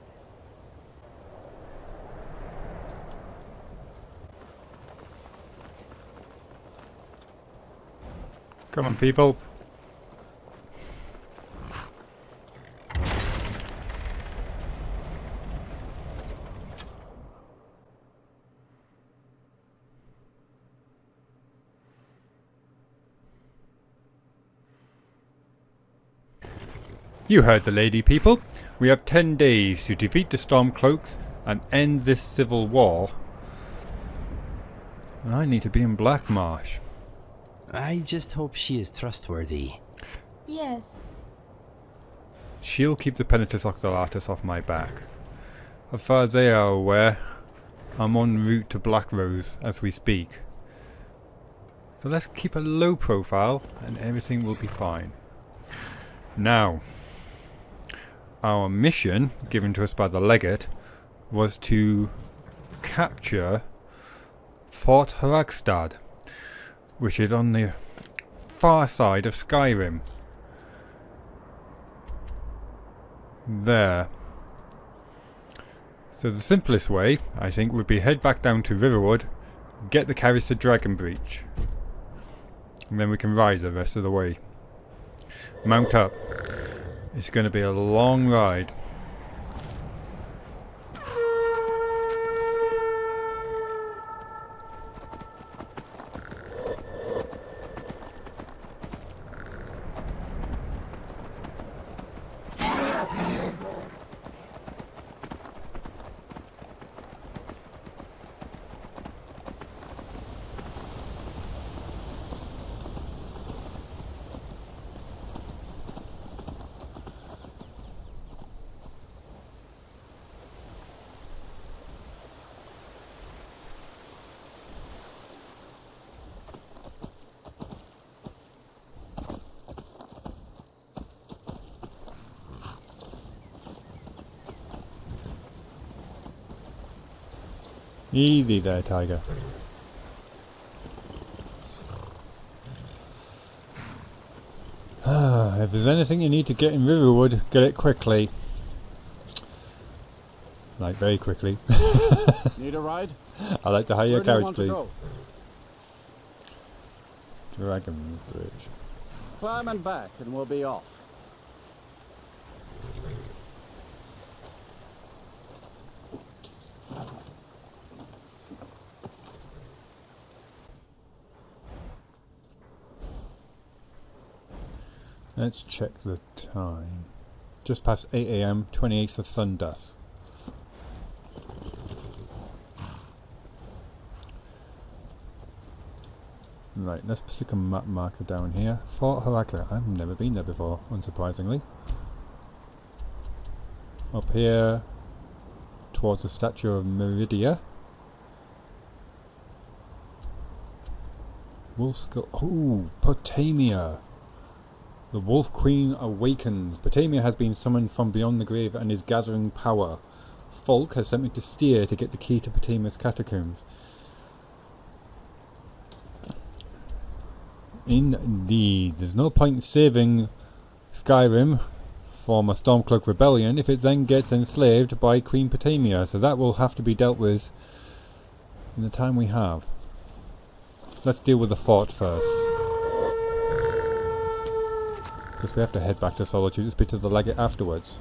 Come on, people. You heard the lady, people. We have 10 days to defeat the Stormcloaks and end this civil war. And I need to be in Blackmarsh. I just hope she is trustworthy. Yes. She'll keep the Penitus Oculatus off my back. As far as they are aware, I'm en route to Blackrose as we speak. So let's keep a low profile and everything will be fine. Now, our mission, given to us by the Legate, was to capture Fort Hragstad, which is on the far side of Skyrim. There. So the simplest way, I think, would be head back down to Riverwood, get the carriage to Dragonbreach, and then we can ride the rest of the way. Mount up. It's going to be a long ride. Easy there, Tiger. If there's anything you need to get in Riverwood, get it quickly. Like, very quickly. Need a ride? I'd like to hire your Where do you carriage, want to please. go? Dragon Bridge. Climb and back, and we'll be off. Let's check the time. Just past 8 AM, 28th of Thundas. Right, let's stick a map marker down here. Fort Harakka. I've never been there before, unsurprisingly. Up here, towards the statue of Myrisi'l. Wolf Skull. Oh, Potamia. The Wolf Queen awakens. Potamia has been summoned from beyond the grave and is gathering power. Folk has sent me to steer to get the key to Potamia's catacombs. Indeed. There's no point in saving Skyrim from a Stormcloak rebellion if it then gets enslaved by Queen Potamia. So that will have to be dealt with in the time we have. Let's deal with the fort first. Because we have to head back to Solitude to speak to the legate afterwards.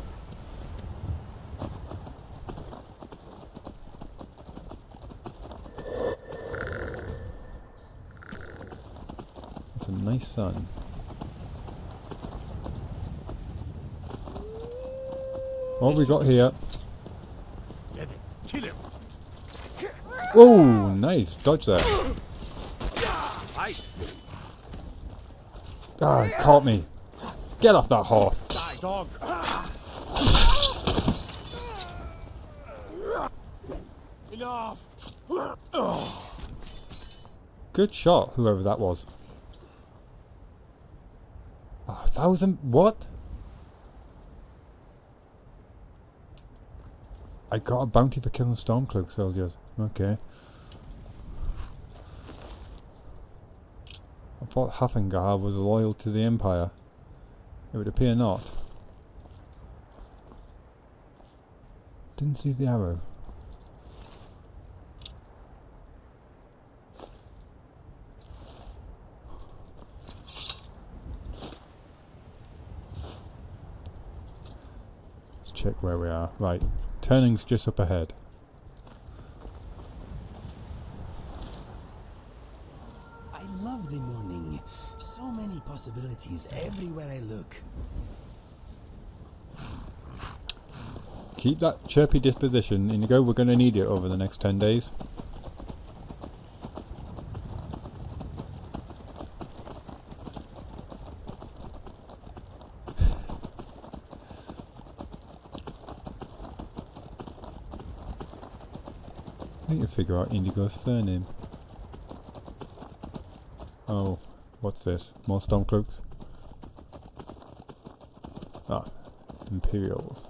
It's a nice sun. What have we got here? Get him. Kill him. Oh, nice. Dodge there. Ah, it caught me. Get off that horse. Die, dog. Enough. Good shot, whoever that was. 1,000. What? I got a bounty for killing Stormcloak soldiers. Okay. I thought Hafengar was loyal to the Empire. It would appear not. Didn't see the arrow. Let's check where we are. Right, turning's just up ahead. I love the morning. So many possibilities everywhere I look. Keep that chirpy disposition, Inigo. We're going to need it over the next 10 days. I need to figure out Indigo's surname. Oh, what's this? More Stormcloaks? Ah, Imperials.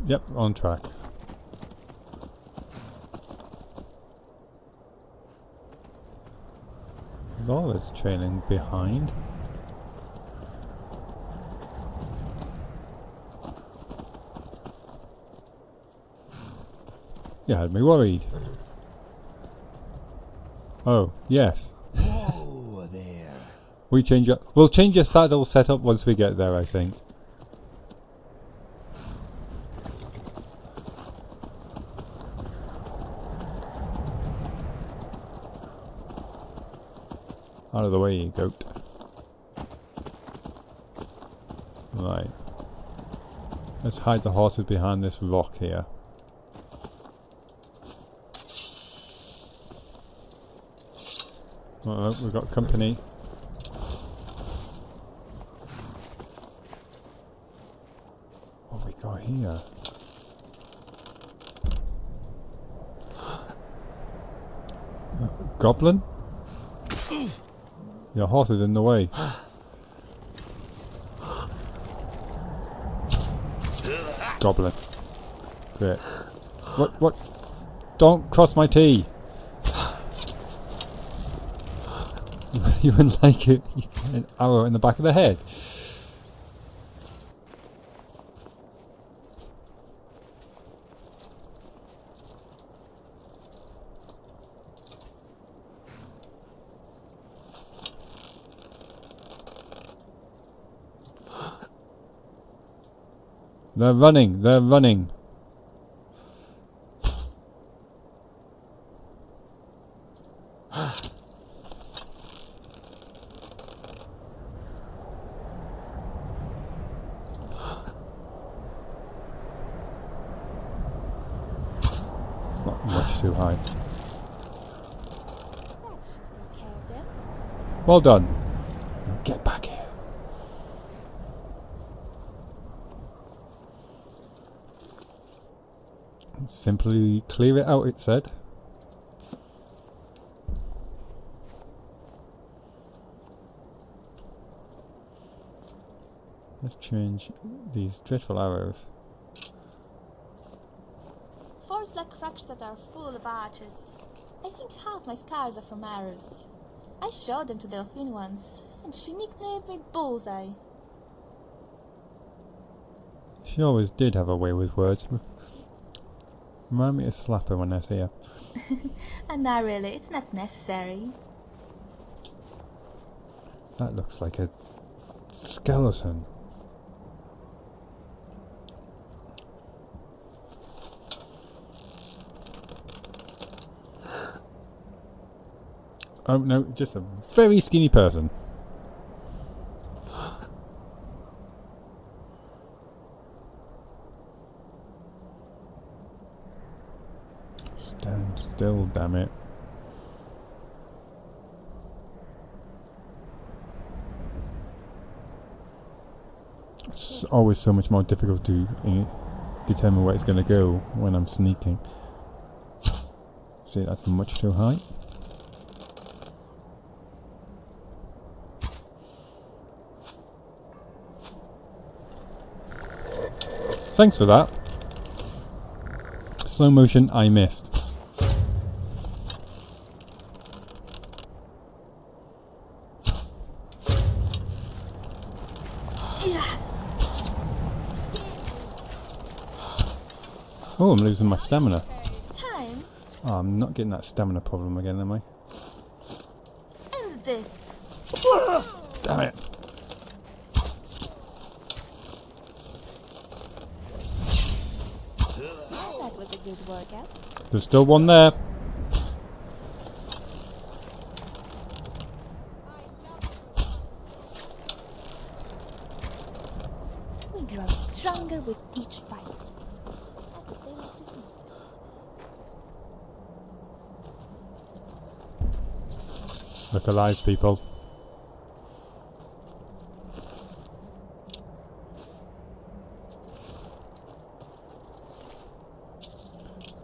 Yep, on track. Zora's trailing behind. You had me worried. Oh, yes. Whoa there. We'll change your saddle setup once we get there, I think. Out of the way, you goat. Right. Let's hide the horses behind this rock here. Uh-oh, we've got company. What have we got here? Goblin? Your horse is in the way. Goblin. Great. What? Don't cross my T. You wouldn't like it. You get an arrow in the back of the head. They're running. They're running. Not much too high. Well done. Now get back here. Simply clear it out, it said. Let's change these dreadful arrows. Forts like Krakstad are full of archers. I think half my scars are from arrows. I showed them to Delphine once, and she nicknamed me Bullseye. She always did have a way with words. Remind me to slap her when I see her. And now really, it's not necessary. That looks like a skeleton. Oh no, just a very skinny person. Stand still, damn it. It's always so much more difficult to determine where it's going to go when I'm sneaking. See, that's much too high. Thanks for that. Slow motion, I missed. Oh, I'm losing my stamina. Time. Oh, I'm not getting that stamina problem again, am I? And this. Damn it. That was a good workout. There's still one there. We grow stronger with each fight. Look alive, people.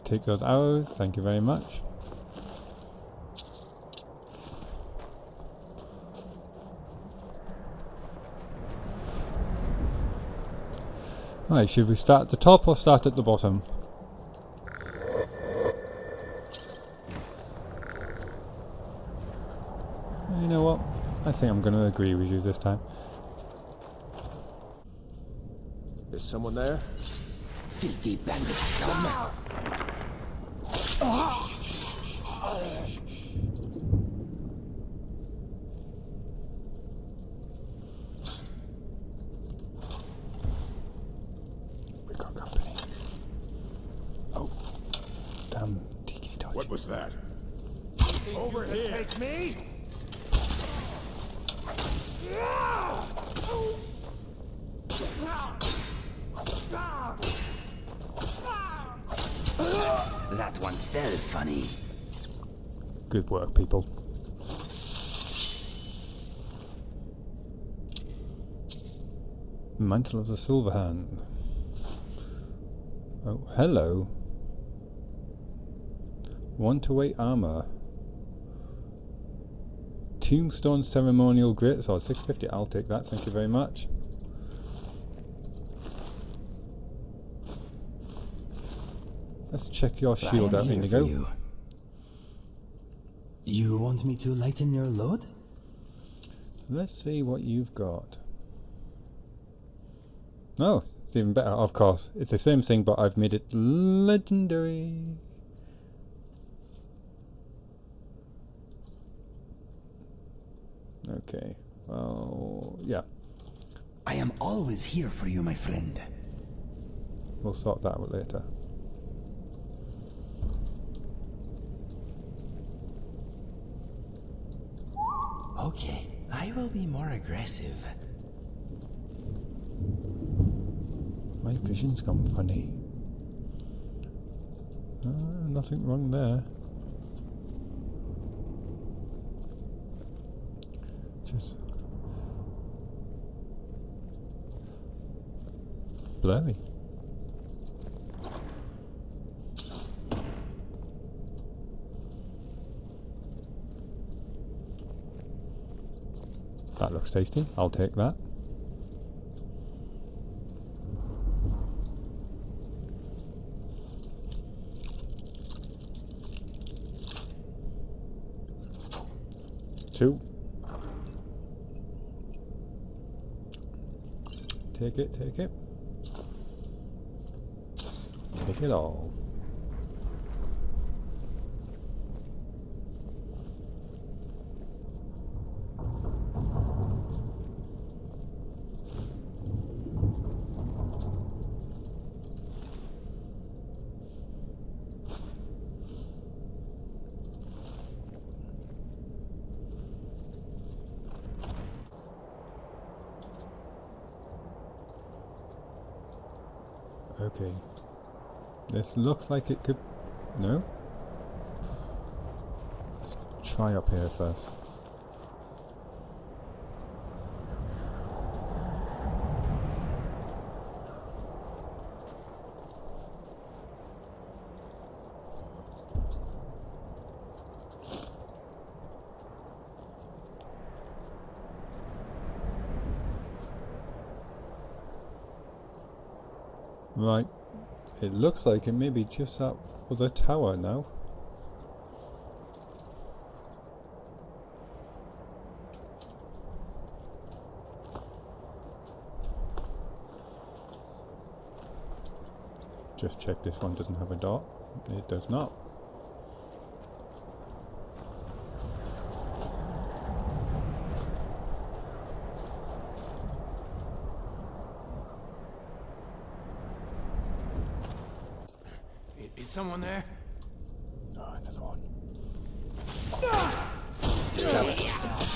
Take those arrows, thank you very much. Right, should we start at the top or start at the bottom? You know what? I think I'm going to agree with you this time. Is someone there? Filthy bandit scum! We got company. Oh, damn TK dodge. What was that? Over here. Take me? That one fell funny. Good work, people. Mantle of the Silver Hand. Oh, hello. 1-8 armor. Tombstone Ceremonial Greatsword, 650. I'll take that, thank you very much. Let's check your But shield I out, am here Indigo. for you. You want me to lighten your load? Let's see what you've got. Oh, it's even better, of course. It's the same thing, but I've made it legendary. Okay. Oh, yeah. I am always here for you, my friend. We'll sort that out later. Okay, I will be more aggressive. My vision's gone funny. Nothing wrong there. Just blurry. That looks tasty. I'll take that. Two. Take it, take it. Take it all. Okay. This looks like it could... No? Let's try up here first. Right, it looks like it may be just that was a tower now. Just check this one doesn't have a dot. It does not. Is someone there? Oh, another one.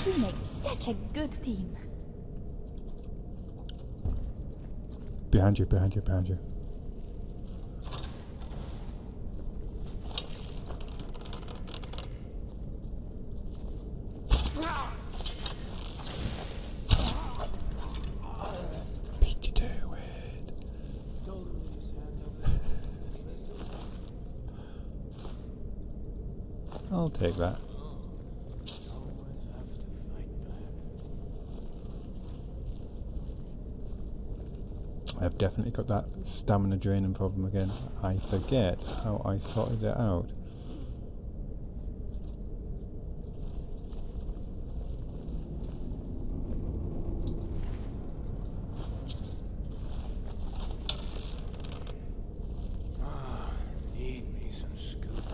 We make such a good team. Behind you, behind you, behind you. Beat you to it. I'll take that. I've definitely got that stamina draining problem again. I forget how I sorted it out. Need me some scoop.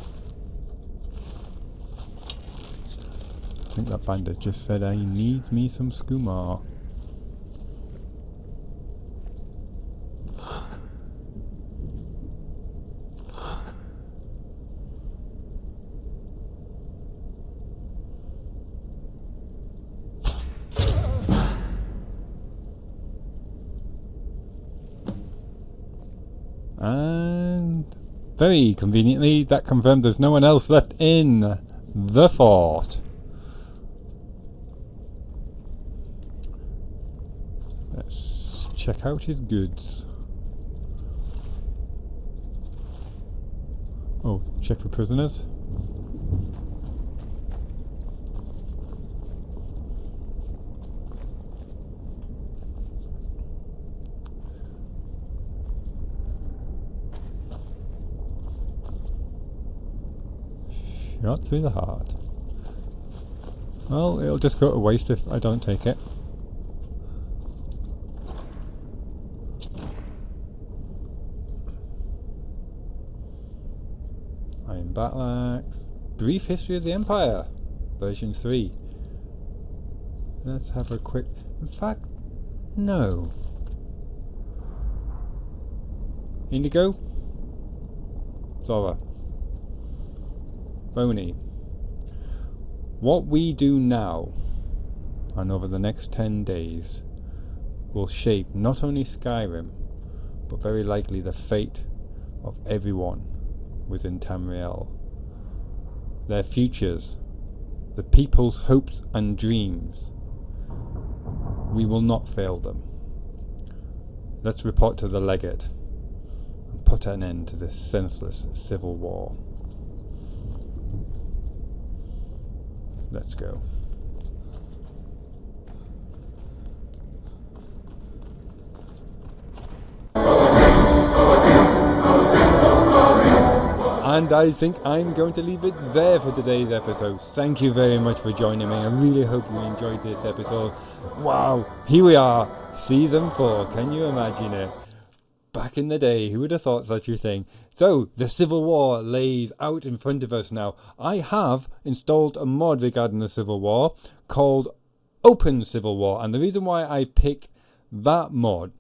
I think that bandit just said I need me some skooma. And very conveniently, that confirmed there's no one else left in the fort. Let's check out his goods. Oh, check for prisoners. Shot through the heart. Well, it'll just go to waste if I don't take it. Iron Battle Axe. Brief History of the Empire. Version 3. Let's have a quick... In fact, no. Indigo. Zora. Boney. What we do now, and over the next 10 days, will shape not only Skyrim, but very likely the fate of everyone within Tamriel. Their futures, the people's hopes and dreams. We will not fail them. Let's report to the Legate and put an end to this senseless civil war. Let's go. And I think I'm going to leave it there for today's episode. Thank you very much for joining me. I really hope you enjoyed this episode. Wow, here we are, Season 4. Can you imagine it? Back in the day, who would have thought such a thing? So, the Civil War lays out in front of us now. I have installed a mod regarding the Civil War called Open Civil War. And the reason why I pick that mod,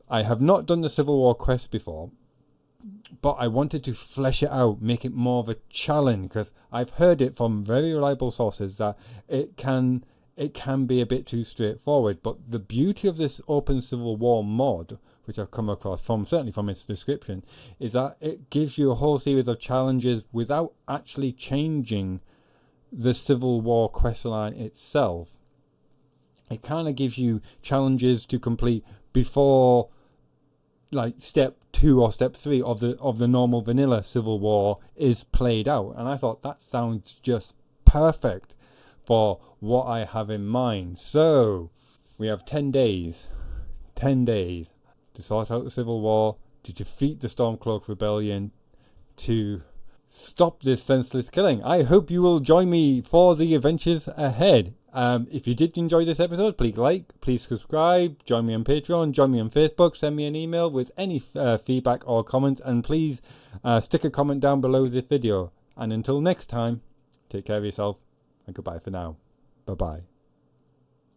I have not done the Civil War quest before, but I wanted to flesh it out, make it more of a challenge, because I've heard it from very reliable sources that it can be a bit too straightforward. But the beauty of this Open Civil War mod, which I've come across certainly from its description, is that it gives you a whole series of challenges without actually changing the Civil War questline itself. It kind of gives you challenges to complete before, like, step 2 or step 3 of the normal vanilla Civil War is played out. And I thought that sounds just perfect for what I have in mind. So we have 10 days to sort out the Civil War, to defeat the Stormcloak rebellion, to stop this senseless killing. I hope you will join me for the adventures ahead. If you did enjoy this episode, please like, please subscribe, join me on Patreon, join me on Facebook, send me an email with any feedback or comments, and please stick a comment down below this video. And until next time, take care of yourself, and goodbye for now. Bye-bye.